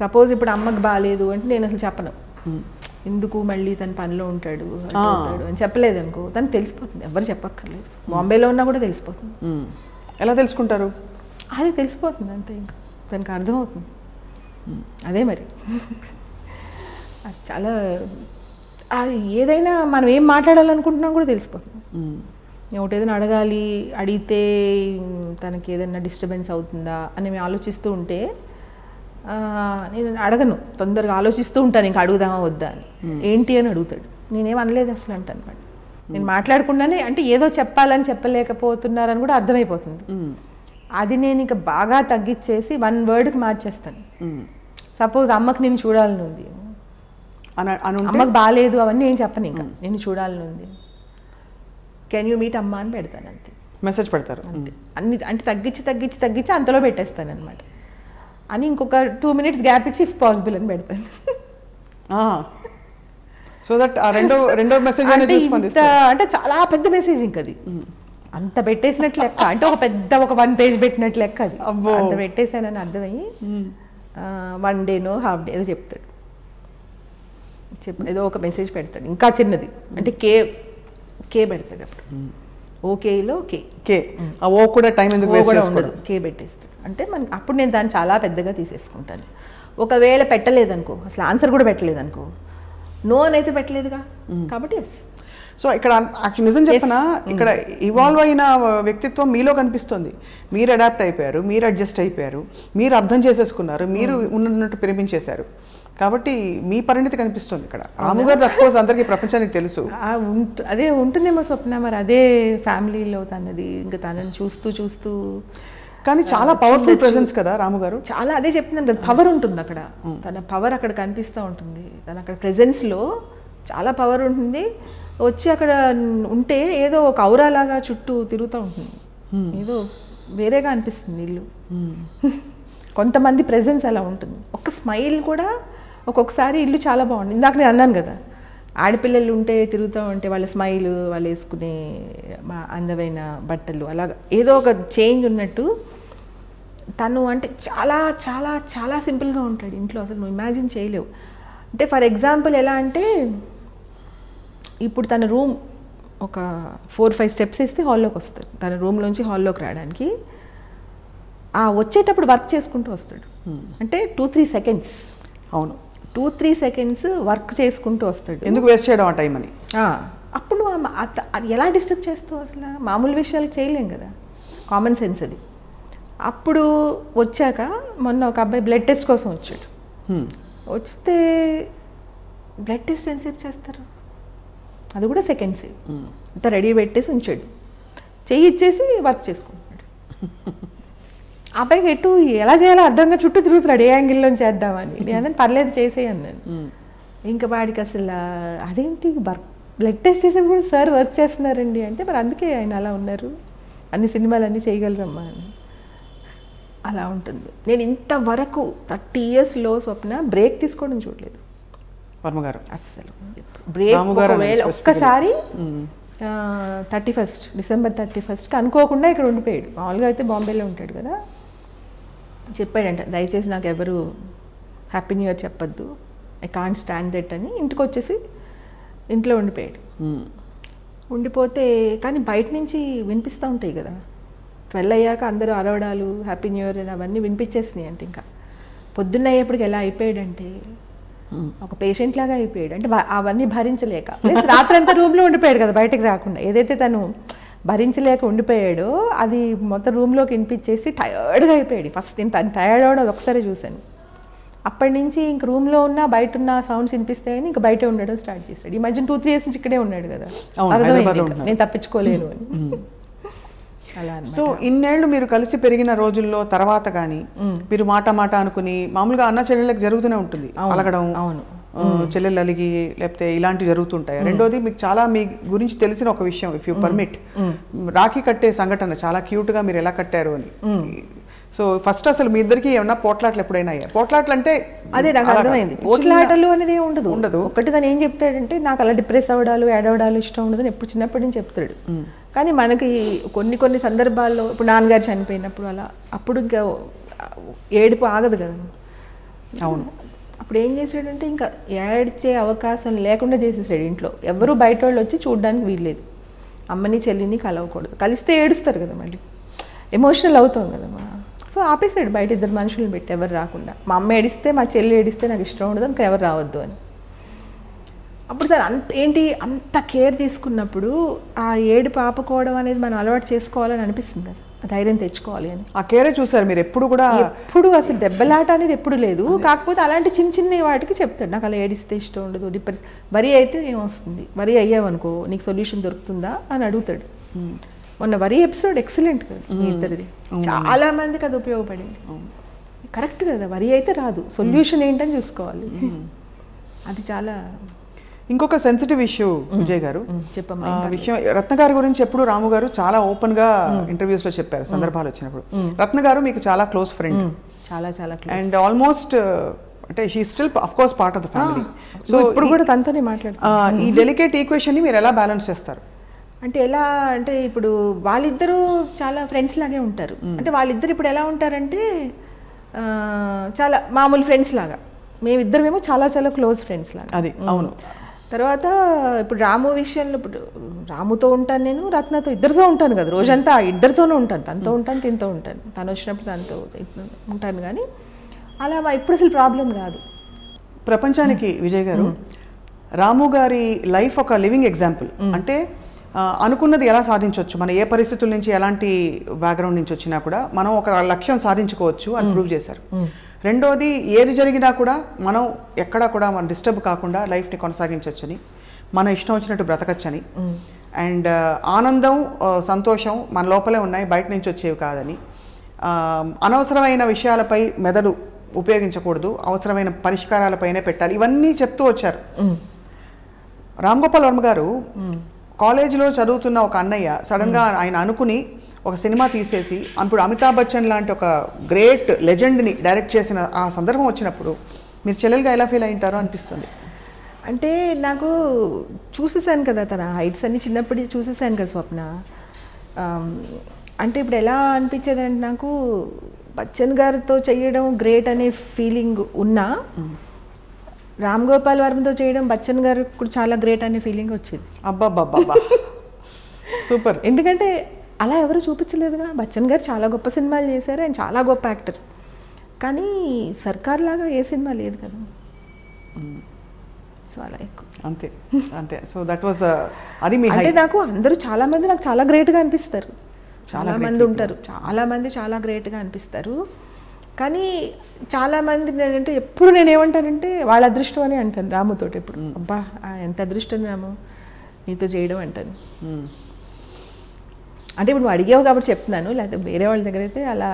సపోజ్ ఇప్పుడు అమ్మకి బాగాలేదు అంటే నేను అసలు చెప్పను, ఎందుకు మళ్ళీ తన పనిలో ఉంటాడు అని చెప్పలేదు అనుకో తను తెలిసిపోతుంది, ఎవరు చెప్పక్కర్లేదు. బాంబేలో ఉన్నా కూడా తెలిసిపోతుంది. ఎలా తెలుసుకుంటారు? అది తెలిసిపోతుంది అంతే, ఇంకా తనకు అర్థమవుతుంది. అదే మరి అది చాలా అది ఏదైనా మనం ఏం మాట్లాడాలనుకుంటున్నాం కూడా తెలిసిపోతుంది. నేను ఒకటి ఏదైనా అడగాలి, అడిగితే తనకి ఏదైనా డిస్టర్బెన్స్ అవుతుందా అని మేము ఆలోచిస్తూ ఉంటే నేను అడగను, తొందరగా ఆలోచిస్తూ ఉంటాను ఇంకా అడుగుదామా వద్దా అని. ఏంటి అని అడుగుతాడు, నేనేం అనలేదు అసలు అంటాను. అనమాట నేను మాట్లాడకుండానే అంటే ఏదో చెప్పాలని చెప్పలేకపోతున్నారని కూడా అర్థమైపోతుంది. అది నేను ఇంకా బాగా తగ్గించేసి 1 wordకి మార్చేస్తాను. సపోజ్ అమ్మకి నేను చూడాలని ఉంది, అమ్మకి బాగాలేదు అవన్నీ ఏం చెప్పను, ఇంకా నేను చూడాలని ఉంది, కెన్ యూ మీట్ అమ్మ అని పెడతాను అంతే. మెసేజ్ పెడతారు అంతే. అన్ని అంటే తగ్గించి అంతలో పెట్టేస్తాను అనమాట. అని ఇంకొక 2 minutes గ్యాప్ ఇచ్చి ఇఫ్ పాసిబుల్ అని పెడతాను. సో దట్ రెండో మెసేజ్ అంటే చాలా పెద్ద మెసేజ్ ఇంకా అది, అంత పెట్టేసినట్లు లెక్క. అంటే ఒక 1 page పెట్టినట్లు లెక్క అది. అంత పెట్టేశానని అర్థమయ్యి 1 dayనో ½ day ఏదో చెప్తాడు, ఏదో ఒక మెసేజ్ పెడతాడు ఇంకా చిన్నది, అంటే కే పెడతాడు. అప్పుడు ఓకేలో కే ఓ కూడా టైం ఎందుకు వేస్ట్ ఉండదు, కే పెట్టేస్తాడు. అంటే మనకి అప్పుడు నేను దాన్ని చాలా పెద్దగా తీసేసుకుంటాను. ఒకవేళ పెట్టలేదనుకో, అసలు ఆన్సర్ కూడా పెట్టలేదనుకో, నో అని అయితే పెట్టలేదుగా కాబట్టి ఎస్. సో ఇక్కడ నిజం చెప్పనా, ఇక్కడ ఇవాల్వ్ అయిన వ్యక్తిత్వం మీలో కనిపిస్తుంది. మీరు అడాప్ట్ అయిపోయారు, మీరు అడ్జస్ట్ అయిపోయారు, మీరు అర్థం చేసేసుకున్నారు, మీరు ఉన్నట్టు ప్రేమించేశారు. కాబట్టి మీ పరిణితి కనిపిస్తుంది ఇక్కడ. రాము గారు అఫ్కోర్స్ అందరికీ ప్రపంచానికి తెలుసు, అదే ఉంటుందేమో స్వప్న, మరి అదే ఫ్యామిలీలో తనది, ఇంకా తనని చూస్తూ కానీ చాలా పవర్ఫుల్ ప్రెజెన్స్ కదా రాము గారు. చాలా అదే చెప్తున్నాను కదా, పవర్ ఉంటుంది అక్కడ, తన పవర్ అక్కడ కనిపిస్తూ ఉంటుంది. తన అక్కడ ప్రెజెన్స్లో చాలా పవర్ ఉంటుంది. వచ్చి అక్కడ ఉంటే ఏదో ఒక ఔరాలాగా చుట్టూ తిరుగుతూ ఉంటుంది, ఏదో వేరేగా అనిపిస్తుంది ఇల్లు. కొంతమంది ప్రెజెన్స్ అలా ఉంటుంది. ఒక స్మైల్ కూడా ఒక్కొక్కసారి ఇల్లు చాలా బాగుంది. ఇందాక నేను అన్నాను కదా, ఆడపిల్లలు ఉంటే తిరుగుతూ ఉంటే వాళ్ళ స్మైల్, వాళ్ళు వేసుకునే అందమైన బట్టలు, అలాగా ఏదో ఒక చేంజ్ ఉన్నట్టు తను అంటే చాలా చాలా చాలా సింపుల్గా ఉంటాడు ఇంట్లో. అసలు నువ్వు ఇమాజిన్ చేయలేవు. అంటే ఫర్ ఎగ్జాంపుల్ ఎలా అంటే, ఇప్పుడు తన రూమ్ ఒక 4-5 steps వేస్తే హాల్లోకి వస్తాడు. తన రూమ్లోంచి హాల్లోకి రావడానికి వచ్చేటప్పుడు వర్క్ చేసుకుంటూ వస్తాడు. అంటే 2-3 seconds, అవును 2-3 seconds వర్క్ చేసుకుంటూ వస్తాడు. ఎందుకు వేస్ట్ చేయడం ఆ టైం అని. అప్పుడు నువ్వు అది ఎలా డిస్టర్బ్ చేస్తావు? అసలు మామూలు విషయాలు చేయలేం కదా, కామన్ సెన్స్ అది. అప్పుడు వచ్చాక మొన్న ఒక అబ్బాయి బ్లడ్ టెస్ట్ కోసం వచ్చాడు. వస్తే బ్లడ్ టెస్ట్ ఎంతసేపు చేస్తారు? అది కూడా సెకండ్స్. అంత రెడీ పెట్టేసి ఉంచాడు, చెయ్యి ఇచ్చేసి వర్క్ చేసుకుంటున్నాడు. ఆ పైకి ఎటు ఎలా చేయాలో అర్థంగా చుట్టూ తిరుగుతున్నాడు, ఏ యాంగిల్లో చేద్దామని. నేను పర్లేదు చేసేయను నేను. ఇంకా వాడికి అసలు అదేంటి బ్లడ్ టెస్ట్ చేసినప్పుడు సార్ వర్క్ చేస్తున్నారండి అంటే, మరి అందుకే ఆయన అలా ఉన్నారు, అన్ని సినిమాలన్నీ చేయగలరమ్మా అని. అలా ఉంటుంది. నేను ఇంతవరకు 30 yearsలో స్వప్న బ్రేక్ తీసుకోవడం చూడలేదు వర్మగారు అస్సలు. బ్రేక్ ఒక్కసారి 31st December 31st అనుకోకుండా ఇక్కడ ఉండిపోయాడు. మామూలుగా అయితే బాంబేలో ఉంటాడు కదా. చెప్పాడంట, దయచేసి నాకు ఎవరు హ్యాపీ న్యూ ఇయర్ చెప్పొద్దు, ఐ కాంట్ స్టాండ్ దట్ అని. ఇంటికి వచ్చేసి ఇంట్లో ఉండిపోయాడు. ఉండిపోతే కానీ బయట నుంచి వినిపిస్తూ ఉంటాయి కదా, 12 అయ్యాక అందరూ అరవడాలు హ్యాపీ న్యూ ఇయర్ అని అవన్నీ వినిపించేసినాయి. అంటే ఇంకా పొద్దున్న అయ్యేప్పటికి ఎలా అయిపోయాడంటే ఒక పేషెంట్ లాగా అయిపోయాడు. అంటే అవన్నీ భరించలేక రాత్రంతా రూమ్లో ఉండిపోయాడు కదా, బయటకు రాకుండా. ఏదైతే తను భరించలేక ఉండిపోయాడో అది మొత్తం రూమ్లోకి వినిపించేసి టయర్డ్గా అయిపోయాడు. ఫస్ట్ నేను తను టయర్డ్ అవడం అది ఒకసారి చూశాను. అప్పటి నుంచి ఇంక రూమ్లో ఉన్న బయట ఉన్న సౌండ్స్ వినిపిస్తాయని ఇంకా బయటే ఉండడం స్టార్ట్ చేశాడు. ఈ మధ్య 2-3 years నుంచి ఇక్కడే ఉన్నాడు కదా, అర్థమైంది నేను తప్పించుకోలేను అని. అలా. సో ఇన్నేళ్ళు మీరు కలిసి పెరిగిన రోజుల్లో తర్వాత కానీ మీరు మాట అనుకుని మామూలుగా అన్న చెల్లెళ్ళకి జరుగుతూనే ఉంటుంది అలగడం, చెల్లెలు అలిగి లేకపోతే ఇలాంటివి జరుగుతుంటాయి. రెండోది మీకు చాలా మీ గురించి తెలిసిన ఒక విషయం, ఇఫ్ యూ పర్మిట్, రాఖీ కట్టే సంఘటన చాలా క్యూట్గా మీరు ఎలా కట్టారు అని. సో ఫస్ట్ అసలు మీ ఇద్దరికి ఏమన్నా పోట్లాట్లు ఎప్పుడైనా అయ్యాయి? పోట్లాట్లు అంటే అదే నాకు అర్థమైంది, పోట్లాటలు అనేది ఉండదు. ఒకటి తను ఏం చెప్తాడంటే నాకు అలా డిప్రెస్ అవ్వడాలు ఏడవడాలు ఇష్టం ఉండదు అని ఎప్పుడు చిన్నప్పటి నుంచి చెప్తాడు. కానీ మనకి కొన్ని సందర్భాల్లో ఇప్పుడు నాన్నగారు చనిపోయినప్పుడు అలా అప్పుడు ఇంకా ఏడుపు ఆగదు కదా. అవును. అప్పుడు ఏం చేసాడంటే ఇంకా ఏడ్చే అవకాశం లేకుండా చేసేసాడు. ఇంట్లో ఎవరు బయట వాళ్ళు వచ్చి చూడడానికి వీల్లేదు, అమ్మని చెల్లిని కలవకూడదు, కలిస్తే ఏడుస్తారు కదా, మళ్ళీ ఎమోషనల్ అవుతాం కదా. సో ఆపేసాడు బయట ఇద్దరు మనుషులను పెట్టి ఎవరు రాకుండా. మా అమ్మ ఏడిస్తే మా చెల్లి ఏడిస్తే నాకు ఇష్టం ఉండదు, ఇంకా ఎవరు రావద్దు అని. అప్పుడు సార్ అంత కేర్ తీసుకున్నప్పుడు ఆ ఏడుపు ఆపుకోవడం అనేది మనం అలవాటు చేసుకోవాలని అనిపిస్తుంది, ధైర్యం తెచ్చుకోవాలి అని. ఆ కేరే చూసారు మీరు ఎప్పుడు కూడా? ఎప్పుడు అసలు దెబ్బలాట అనేది ఎప్పుడు లేదు. కాకపోతే అలాంటి చిన్న వాటికి చెప్తాడు, నాకు అలా ఏడిస్తే ఇష్టం ఉండదు, డిప్రెస్ వరి అయితే ఏమొస్తుంది, వరి అయ్యావనుకో నీకు సొల్యూషన్ దొరుకుతుందా అని అడుగుతాడు. మొన్న వరి ఎపిసోడ్ ఎక్సలెంట్ కదా మీ ఇద్దరిది, చాలా మందికి అది ఉపయోగపడింది. కరెక్ట్ కదా, వరి అయితే రాదు, సొల్యూషన్ ఏంటని చూసుకోవాలి. అది చాలా ఇంకొక సెన్సిటివ్ ఇష్యూ విజయ్ గారు, చెప్పమ్మా విషయం. రత్న గారి గురించి ఎప్పుడు రాము గారు చాలా ఓపెన్ గా ఇంటర్వ్యూస్ లో చెప్పారు సందర్భాలు వచ్చినప్పుడు. రత్న గారు మీకు చాలా క్లోజ్ ఫ్రెండ్, చాలా అండ్ ఆల్మోస్ట్ అంటే she still of course part of the family. So ఇప్పుడు కూడా తనతోనే మాట్లాడుతారు. ఈ డెలికేట్ ఈక్వేషన్ ని మీరు ఎలా బ్యాలెన్స్ చేస్తారు? అంటే ఎలా అంటే ఇప్పుడు వాళ్ళిద్దరూ చాలా ఫ్రెండ్స్ లాగే ఉంటారు. అంటే వాళ్ళిద్దరు ఇప్పుడు ఎలా ఉంటారంటే చాలా మామూలు ఫ్రెండ్స్ లాగా, మేమిద్దరమేమో చాలా క్లోజ్ ఫ్రెండ్స్ లాగా. అది అవును. తర్వాత ఇప్పుడు రాము విషయంలో, ఇప్పుడు రాముతో ఉంటాను నేను, రత్నతో ఇద్దరితో ఉంటాను కదా, రోజంతా ఇద్దరితోనే ఉంటాను, తనతో ఉంటాను తినతో ఉంటాను, తను వచ్చినప్పుడు తనతో ఉంటాను. కానీ అలా ఇప్పుడు అసలు ప్రాబ్లం రాదు. ప్రపంచానికి విజయ్ గారు రాము గారి లైఫ్ ఒక లివింగ్ ఎగ్జాంపుల్. అంటే అనుకున్నది ఎలా సాధించవచ్చు, మన ఏ పరిస్థితుల నుంచి ఎలాంటి బ్యాక్గ్రౌండ్ నుంచి వచ్చినా కూడా మనం ఒక లక్ష్యం సాధించుకోవచ్చు అని ప్రూవ్ చేశారు. రెండోది ఏది జరిగినా కూడా మనం ఎక్కడా కూడా మనం డిస్టర్బ్ కాకుండా లైఫ్ని కొనసాగించవచ్చని, మన ఇష్టం వచ్చినట్టు బ్రతకచ్చని, అండ్ ఆనందం సంతోషం మన లోపలే ఉన్నాయి, బయట నుంచి వచ్చేవి కాదని, అనవసరమైన విషయాలపై మెదడు ఉపయోగించకూడదు, అవసరమైన పరిష్కారాలపైనే పెట్టాలి, ఇవన్నీ చెప్తూ వచ్చారు. రామ్ గోపాల్ వర్మ గారు కాలేజీలో చదువుతున్న ఒక అన్నయ్య సడన్గా ఆయన అనుకుని ఒక సినిమా తీసేసి అప్పుడు అమితాబ్ బచ్చన్ లాంటి ఒక గ్రేట్ లెజెండ్ని డైరెక్ట్ చేసిన ఆ సందర్భం వచ్చినప్పుడు మీరు చెల్లెలుగా ఎలా ఫీల్ అయింటారో అనిపిస్తుంది. అంటే నాకు చూసేసాను కదా తన హైట్స్ అన్ని చిన్నప్పటి చూసేసాను కదా స్వప్న. అంటే ఇప్పుడు ఎలా అనిపించేది అంటే నాకు బచ్చన్ గారితో చేయడం గ్రేట్ అనే ఫీలింగ్ ఉన్నా, రామ్ గోపాల్ వర్మతో చేయడం బచ్చన్ గారు కూడా చాలా గ్రేట్ అనే ఫీలింగ్ వచ్చేది. అబ్బాబ్బాబ్బా సూపర్. ఎందుకంటే అలా ఎవరు చూపించలేదుగా. బచ్చన్ గారు చాలా గొప్ప సినిమాలు చేశారు, ఆయన చాలా గొప్ప యాక్టర్, కానీ సర్కార్ లాగా ఏ సినిమా లేదు కదా. సో అలా ఎక్కువ అంతే అంతే. సో దట్ వాస్ అది మీ అంటే నాకు అందరూ చాలా మంది నాకు చాలా గ్రేట్గా అనిపిస్తారు, చాలా మంది ఉంటారు, చాలా మంది చాలా గ్రేట్గా అనిపిస్తారు. కానీ చాలామంది నేనంటే ఎప్పుడు నేనేమంటానంటే వాళ్ళ అదృష్టం అని అంటాను రాముతోటి. ఎప్పుడు అబ్బా ఎంత అదృష్టం రాము నీతో చేయడం అంటాను. అంటే ఇప్పుడు నువ్వు అడిగావు కాబట్టి చెప్తున్నాను, లేకపోతే వేరే వాళ్ళ దగ్గర అయితే అలా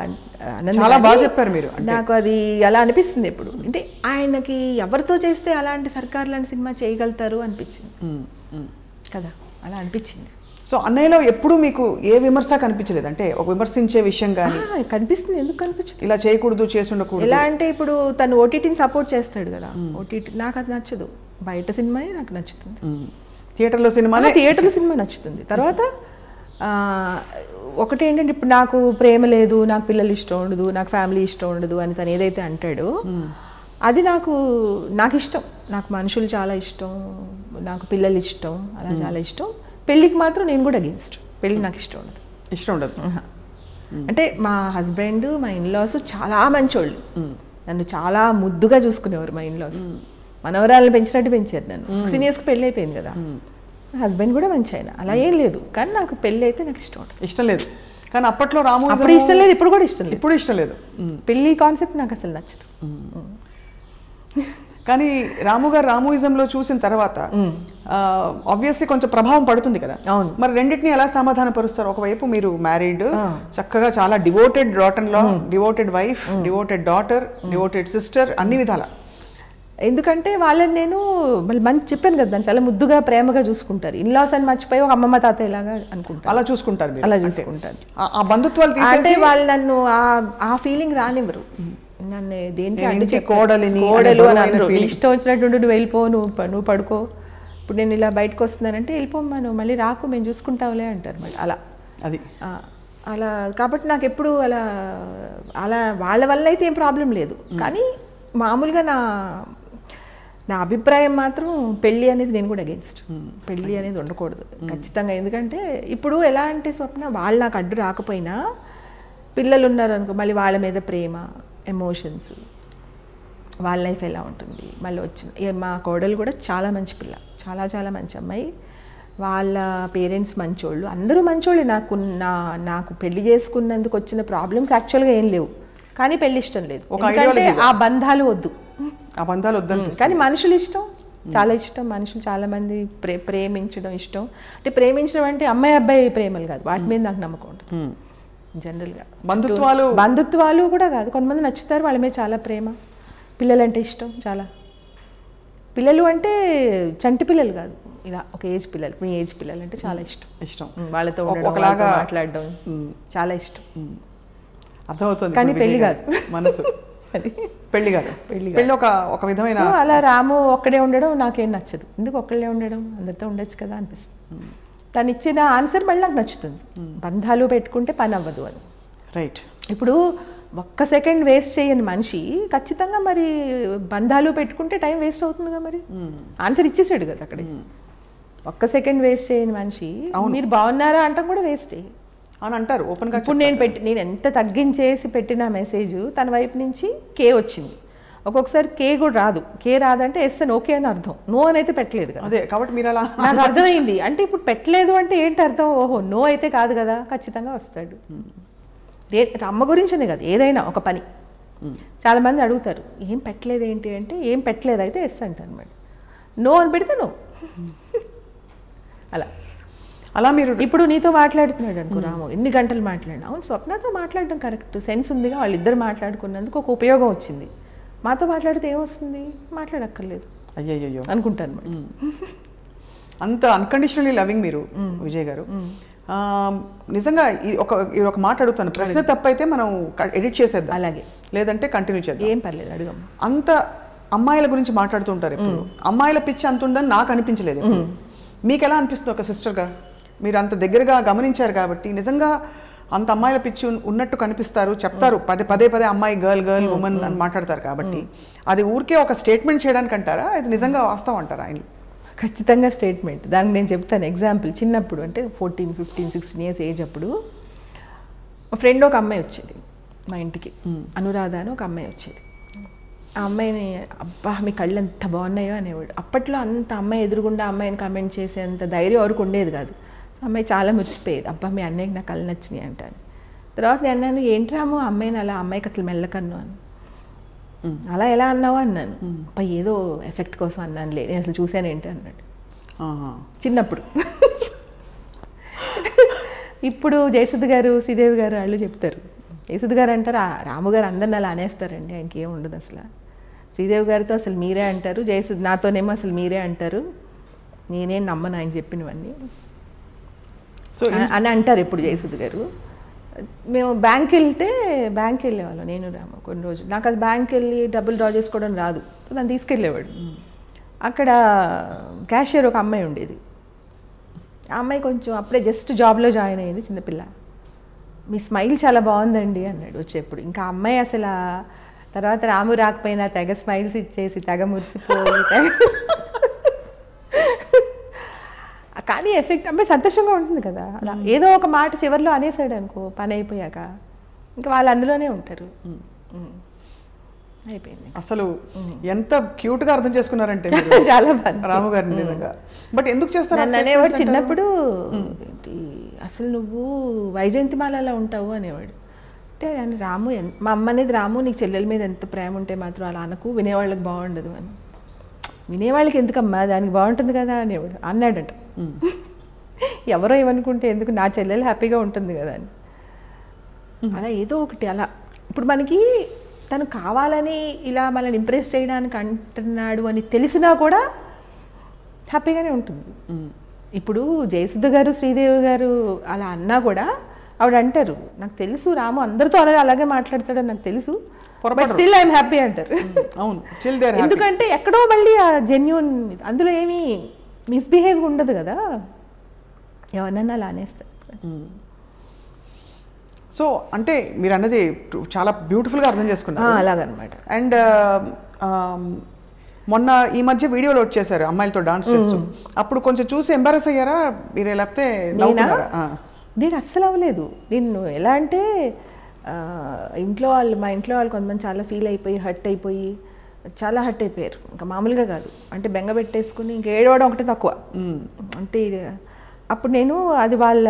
చాలా బాగా చెప్పారు మీరు. నాకు అది అలా అనిపిస్తుంది ఎప్పుడు, అంటే ఆయనకి ఎవరితో చేస్తే అలాంటి సర్కార్ లాంటి సినిమా చేయగలుగుతారు అనిపించింది కదా, అలా అనిపించింది. సో అన్నయ్యలో ఎప్పుడు మీకు ఏ విమర్శ కనిపించలేదు? అంటే ఒక విమర్శించే విషయం కానీ కనిపిస్తుంది. ఎందుకు కనిపించదు? ఇలా చేయకూడదు చేసి ఉండకూడదు. ఎలా అంటే ఇప్పుడు తను ఓటీటీని సపోర్ట్ చేస్తాడు కదా, ఓటీటీ నాకు అది నచ్చదు, బయట సినిమాయే నాకు నచ్చుతుంది, థియేటర్లో సినిమా నచ్చుతుంది. తర్వాత ఒకటి ఏంటంటే ఇప్పుడు నాకు ప్రేమ లేదు, నాకు పిల్లలు ఇష్టం ఉండదు, నాకు ఫ్యామిలీ ఇష్టం ఉండదు అని తను ఏదైతే అంటాడో అది నాకు ఇష్టం, నాకు మనుషులు చాలా ఇష్టం, నాకు పిల్లలు ఇష్టం, అలా చాలా ఇష్టం. పెళ్ళికి మాత్రం నేను కూడా అగేన్స్ట్, పెళ్ళి నాకు ఇష్టం ఉండదు. అంటే మా హస్బెండ్ మా ఇన్లాస్ చాలా మంచోళ్ళు, నన్ను చాలా ముద్దుగా చూసుకునేవారు మా ఇన్లాస్, మనవరాలను పెంచినట్టు పెంచారు నన్ను. 16 yearsకి పెళ్ళి అయిపోయింది కదా, హస్బెండ్ కూడా మంచి ఆయన, అలా ఏం లేదు. కానీ నాకు పెళ్ళి అయితే నాకు ఇష్టం లేదు. కానీ అప్పట్లో రాము అప్పుడు ఇష్టం లేదు, ఇప్పుడు కూడా ఇష్టం లేదు. ఇప్పుడు ఇష్టం లేదు, పెళ్ళి కాన్సెప్ట్ నాకు అసలు నచ్చదు. కానీ రాము గారు రాముయిజంలో చూసిన తర్వాత ఆబ్వియస్లీ కొంచెం ప్రభావం పడుతుంది కదా. అవును. మరి రెండింటిని ఎలా సమాధానపరుస్తారు? ఒకవైపు మీరు మ్యారీడ్, చక్కగా చాలా devoted daughter law, devoted wife, devoted daughter, devoted sister, అన్ని విధాల. ఎందుకంటే వాళ్ళని నేను మళ్ళీ మంచి చెప్పాను కదా, దాన్ని చాలా ముద్దుగా ప్రేమగా చూసుకుంటారు. ఇన్లాస్ అని మర్చిపోయి ఒక అమ్మమ్మ తాతయ్యలాగా అనుకుంటారు, అలా చూసుకుంటారు మీరు. అలా చూసుకుంటారు. ఆ బంధుత్వాలు అంటే తీసేసి వాళ్ళు నన్ను ఆ ఫీలింగ్ రానివ్వరు. నన్ను దేనికి అడ్డు కోడలు అని అనరు. ఇష్టం వచ్చినట్టు నువ్వు వెళ్ళిపో, నువ్వు పడుకో, ఇప్పుడు నేను ఇలా బయటకు వస్తున్నానంటే వెళ్ళిపోమ్మా, నువ్వు మళ్ళీ రాకు, మేము చూసుకుంటావులే అంటారు. మళ్ళీ అలా అది అలా కాబట్టి నాకు ఎప్పుడు అలా వాళ్ళ వల్ల అయితే ఏం ప్రాబ్లం లేదు. కానీ మామూలుగా నా అభిప్రాయం మాత్రం పెళ్ళి అనేది నేను కూడా అగేన్స్ట్. పెళ్ళి అనేది ఉండకూడదు ఖచ్చితంగా. ఎందుకంటే ఇప్పుడు ఎలా అంటే స్వప్న, వాళ్ళు నాకు అడ్డు రాకపోయినా పిల్లలు ఉన్నారు అనుకో, మళ్ళీ వాళ్ళ మీద ప్రేమ, ఎమోషన్స్, వాళ్ళ లైఫ్ ఎలా ఉంటుంది. మళ్ళీ మా కోడలు కూడా చాలా మంచి పిల్ల, చాలా చాలా మంచి అమ్మాయి. వాళ్ళ పేరెంట్స్ మంచోళ్ళు, అందరూ మంచోళ్ళు. నాకు పెళ్లి చేసుకున్నందుకు వచ్చిన ప్రాబ్లమ్స్ యాక్చువల్గా ఏం లేవు, కానీ పెళ్లి ఇష్టం లేదు. ఎందుకంటే ఆ బంధాలు వద్దు, కానీ మనుషులు ఇష్టం, చాలా ఇష్టం. మనుషులు చాలా మంది ప్రేమించడం ఇష్టం. అంటే ప్రేమించడం అంటే అమ్మాయి అబ్బాయి ప్రేమలు కాదు, వాటి మీద నాకు నమ్మకం ఉంటుంది. జనరల్గా బంధుత్వాలు కూడా కాదు, కొంతమంది నచ్చుతారు, వాళ్ళ మీద చాలా ప్రేమ. పిల్లలంటే ఇష్టం చాలా. పిల్లలు అంటే చంటి పిల్లలు కాదు, ఇలా ఒక ఏజ్ పిల్లలు, మీ ఏజ్ పిల్లలు అంటే చాలా ఇష్టం. వాళ్ళతో ఒకలాగా మాట్లాడడం చాలా ఇష్టం. అర్థమవుతుంది. కానీ పెళ్లి కాదు, మనసు పెళ్లి కాదు. ఒక విధమైన అలా రాము ఒక్కడే ఉండడం నాకేం నచ్చదు. ఎందుకు ఒక్కడే ఉండడం, అందరితో ఉండొచ్చు కదా అనిపిస్తుంది. తను ఇచ్చిన ఆన్సర్ మళ్ళీ నాకు నచ్చుతుంది. బంధాలు పెట్టుకుంటే పని అవ్వదు అని. రైట్. ఇప్పుడు ఒక్క సెకండ్ వేస్ట్ చేయని మనిషి ఖచ్చితంగా మరి బంధాలు పెట్టుకుంటే టైం వేస్ట్ అవుతుందిగా. మరి ఆన్సర్ ఇచ్చేసాడు కదా అక్కడే. ఒక్క సెకండ్ వేస్ట్ చేయని మనిషి మీరు బాగున్నారా అంటాం కూడా వేస్ట్ అని అంటారు ఓపెన్గా. ఇప్పుడు నేను ఎంత తగ్గించేసి పెట్టిన మెసేజ్ తన వైపు నుంచి కే వచ్చింది. ఒక్కొక్కసారి కే కూడా రాదు. కే రాదంటే ఎస్ అని ఓకే అని అర్థం, నో అని అయితే పెట్టలేదు కదా. అదే కాబట్టి మీరు అలా నాకు అర్థమైంది. అంటే ఇప్పుడు పెట్టలేదు అంటే ఏంటి అర్థం? ఓహో నో అయితే కాదు కదా, ఖచ్చితంగా వస్తాడు. అమ్మ గురించనే కదా, ఏదైనా ఒక పని. చాలామంది అడుగుతారు ఏం పెట్టలేదు ఏంటి అంటే, ఏం పెట్టలేదు అయితే ఎస్ అంటాను అనమాట. నో అని పెడితే నో. అలా మీరు ఇప్పుడు నీతో మాట్లాడుతున్నాడు అనుకో రాము, ఎన్ని గంటలు మాట్లాడినా, అవును స్వప్నతో మాట్లాడడం కరెక్ట్, సెన్స్ ఉందిగా, వాళ్ళిద్దరు మాట్లాడుకున్నందుకు ఒక ఉపయోగం వచ్చింది. మాతో మాట్లాడితే ఏమొస్తుంది? మాట్లాడక్కర్లేదు అయ్యయ్యో అనుకుంటాను. అంత అన్కండిషనల్లీ లవింగ్ మీరు విజయ్ గారు. నిజంగా ఒక మాట అడుగుతాను, ప్రశ్న తప్పైతే మనం ఎడిట్ చేసేద్దాం, అలాగే లేదంటే కంటిన్యూ చేద్దాం, ఏం పర్లేదు అడుగు. అంత అమ్మాయిల గురించి మాట్లాడుతుంటారు ఇప్పుడు, అమ్మాయిల పిచ్చి అంత ఉందని నాకు అనిపించలేదు. మీకు ఎలా అనిపిస్తుంది ఒక సిస్టర్గా? మీరు అంత దగ్గరగా గమనించారు కాబట్టి, నిజంగా అంత అమ్మాయిల పిచ్చి ఉన్నట్టు కనిపిస్తారు, చెప్తారు పదే పదే అమ్మాయి గర్ల్ ఉమెన్ అని మాట్లాడతారు కాబట్టి, అది ఊరికే ఒక స్టేట్మెంట్ చేయడానికి అంటారా, అది నిజంగా వాస్తవం అంటారా? ఆయన ఖచ్చితంగా స్టేట్మెంట్. దానికి నేను చెప్తాను ఎగ్జాంపుల్. చిన్నప్పుడు అంటే 14, 15, 16 ఇయర్స్ ఏజ్ అప్పుడు మా ఫ్రెండ్ ఒక అమ్మాయి వచ్చేది మా ఇంటికి, అనురాధ అని ఒక అమ్మాయి వచ్చేది. ఆ అమ్మాయిని అబ్బా మీ కళ్ళు ఎంత బాగున్నాయో అనేవాడు. అప్పట్లో అంత అమ్మాయి ఎదురుగుండా అమ్మాయిని కమెంట్ చేసేంత ధైర్యం ఎవరికి ఉండేది కాదు. అమ్మాయి చాలా మురిసిపోయేది, అబ్బా మీ అన్నయ్యకి నా కళ్ళు నచ్చినాయి అంటాను. తర్వాత నేను అన్నాను ఏంట్రాము అమ్మాయిని అలా, అమ్మాయికి అసలు మెల్లకన్ను అని. అలా ఎలా అన్నావు అన్నాను. అబ్బా ఏదో ఎఫెక్ట్ కోసం అన్నానులే, నేను అసలు చూశాను ఏంటి అన్నాడు చిన్నప్పుడు. ఇప్పుడు జయసుధ్ గారు, శ్రీదేవి గారు వాళ్ళు చెప్తారు. జయసుధ్ గారు అంటారు రాము గారు అందరిని అలా అనేస్తారండి, ఆయనకి ఏం ఉండదు అసలు. శ్రీదేవి గారితో అసలు మీరే అంటారు, జయసుధ్ నాతోనేమో అసలు మీరే అంటారు, నేనేం నమ్మను ఆయన చెప్పినవన్నీ సో అని అంటారు ఇప్పుడు జయసుధ్ గారు. మేము బ్యాంక్కి వెళ్ళేవాళ్ళం నేను రాము కొన్ని రోజులు. నాకు అది బ్యాంక్కి వెళ్ళి డబ్బులు డ్రా చేసుకోవడం రాదు, దాన్ని తీసుకెళ్ళేవాడు. అక్కడ క్యాషియర్ ఒక అమ్మాయి ఉండేది. ఆ అమ్మాయి కొంచెం అప్పుడే జస్ట్ జాబ్లో జాయిన్ అయ్యింది, చిన్నపిల్ల. మీ స్మైల్ చాలా బాగుందండి అన్నాడు వచ్చేప్పుడు. ఇంకా అమ్మాయి అసలు తర్వాత రాము రాకపోయినా తెగ స్మైల్స్ ఇచ్చేసి తెగ మురిసిపోయి, కానీ ఎఫెక్ట్ అమ్మాయి సంతోషంగా ఉంటుంది కదా. అలా ఏదో ఒక మాట చివరిలో అనేసాడు అనుకో పని అయిపోయాక, ఇంకా వాళ్ళు అందులోనే ఉంటారు. అయిపోయింది. అసలు ఎంత క్యూట్ గా అర్థం చేసుకున్నారంటే చాలా రాము గారిని నిజంగా. బట్ ఎందుకు చేస్తారు అనేవాడు చిన్నప్పుడు, అసలు నువ్వు వైజయంతిమాలలో ఉంటావు అనేవాడు. అంటే రాము మా అమ్మ అనేది, రాము నీకు చెల్లెల మీద ఎంత ప్రేమ ఉంటే మాత్రం అలా అనకు, వినేవాళ్ళకి బాగుండదు అని. వినేవాళ్ళకి ఎందుకమ్మా, దానికి బాగుంటుంది కదా అనేవాడు. అన్నాడంట. ఎవరో ఏమనుకుంటే ఎందుకు, నా చెల్లెలు హ్యాపీగా ఉంటుంది కదా అని. అలా ఏదో ఒకటి అలా. ఇప్పుడు మనకి తను కావాలని ఇలా మనల్ని ఇంప్రెస్ చేయడానికి అంటున్నాడు అని తెలిసినా కూడా హ్యాపీగానే ఉంటుంది. ఇప్పుడు జయసుధ గారు శ్రీదేవి గారు అలా అన్నా కూడా ఆవిడ అంటారు, నాకు తెలుసు రాము అందరితో అలాగే మాట్లాడతాడని నాకు తెలుసు, బట్ స్టిల్ ఐఎమ్ హ్యాపీ అంటారు. అవును, స్టిల్ దేర్ హ్యాపీ. ఎందుకంటే ఎక్కడో మళ్ళీ ఆ జెన్యూన్, అందులో ఏమీ మిస్బిహేవ్ ఉండదు కదా, ఎవరన్నా అలా అనేస్తారు. సో అంటే మీరు అన్నది చాలా బ్యూటిఫుల్గా అర్థం చేసుకున్నారు. అలాగనమాట. అండ్ మొన్న ఈ మధ్య వీడియో లోడ్ చేశారు అమ్మాయిలతో డాన్స్ చేస్తూ, అప్పుడు కొంచెం చూసి ఎంబారస్ అయ్యారా మీరు? లేకపోతే నేను అస్సలు అవ్వలేదు. నేను ఎలా అంటే మా ఇంట్లో వాళ్ళు కొంతమంది చాలా ఫీల్ అయిపోయి చాలా హర్ట్ అయిపోయారు. ఇంకా మామూలుగా కాదు, అంటే బెంగ పెట్టేసుకుని ఇంకా ఏడవడం ఒకటే తక్కువ. అంటే అప్పుడు నేను అది వాళ్ళ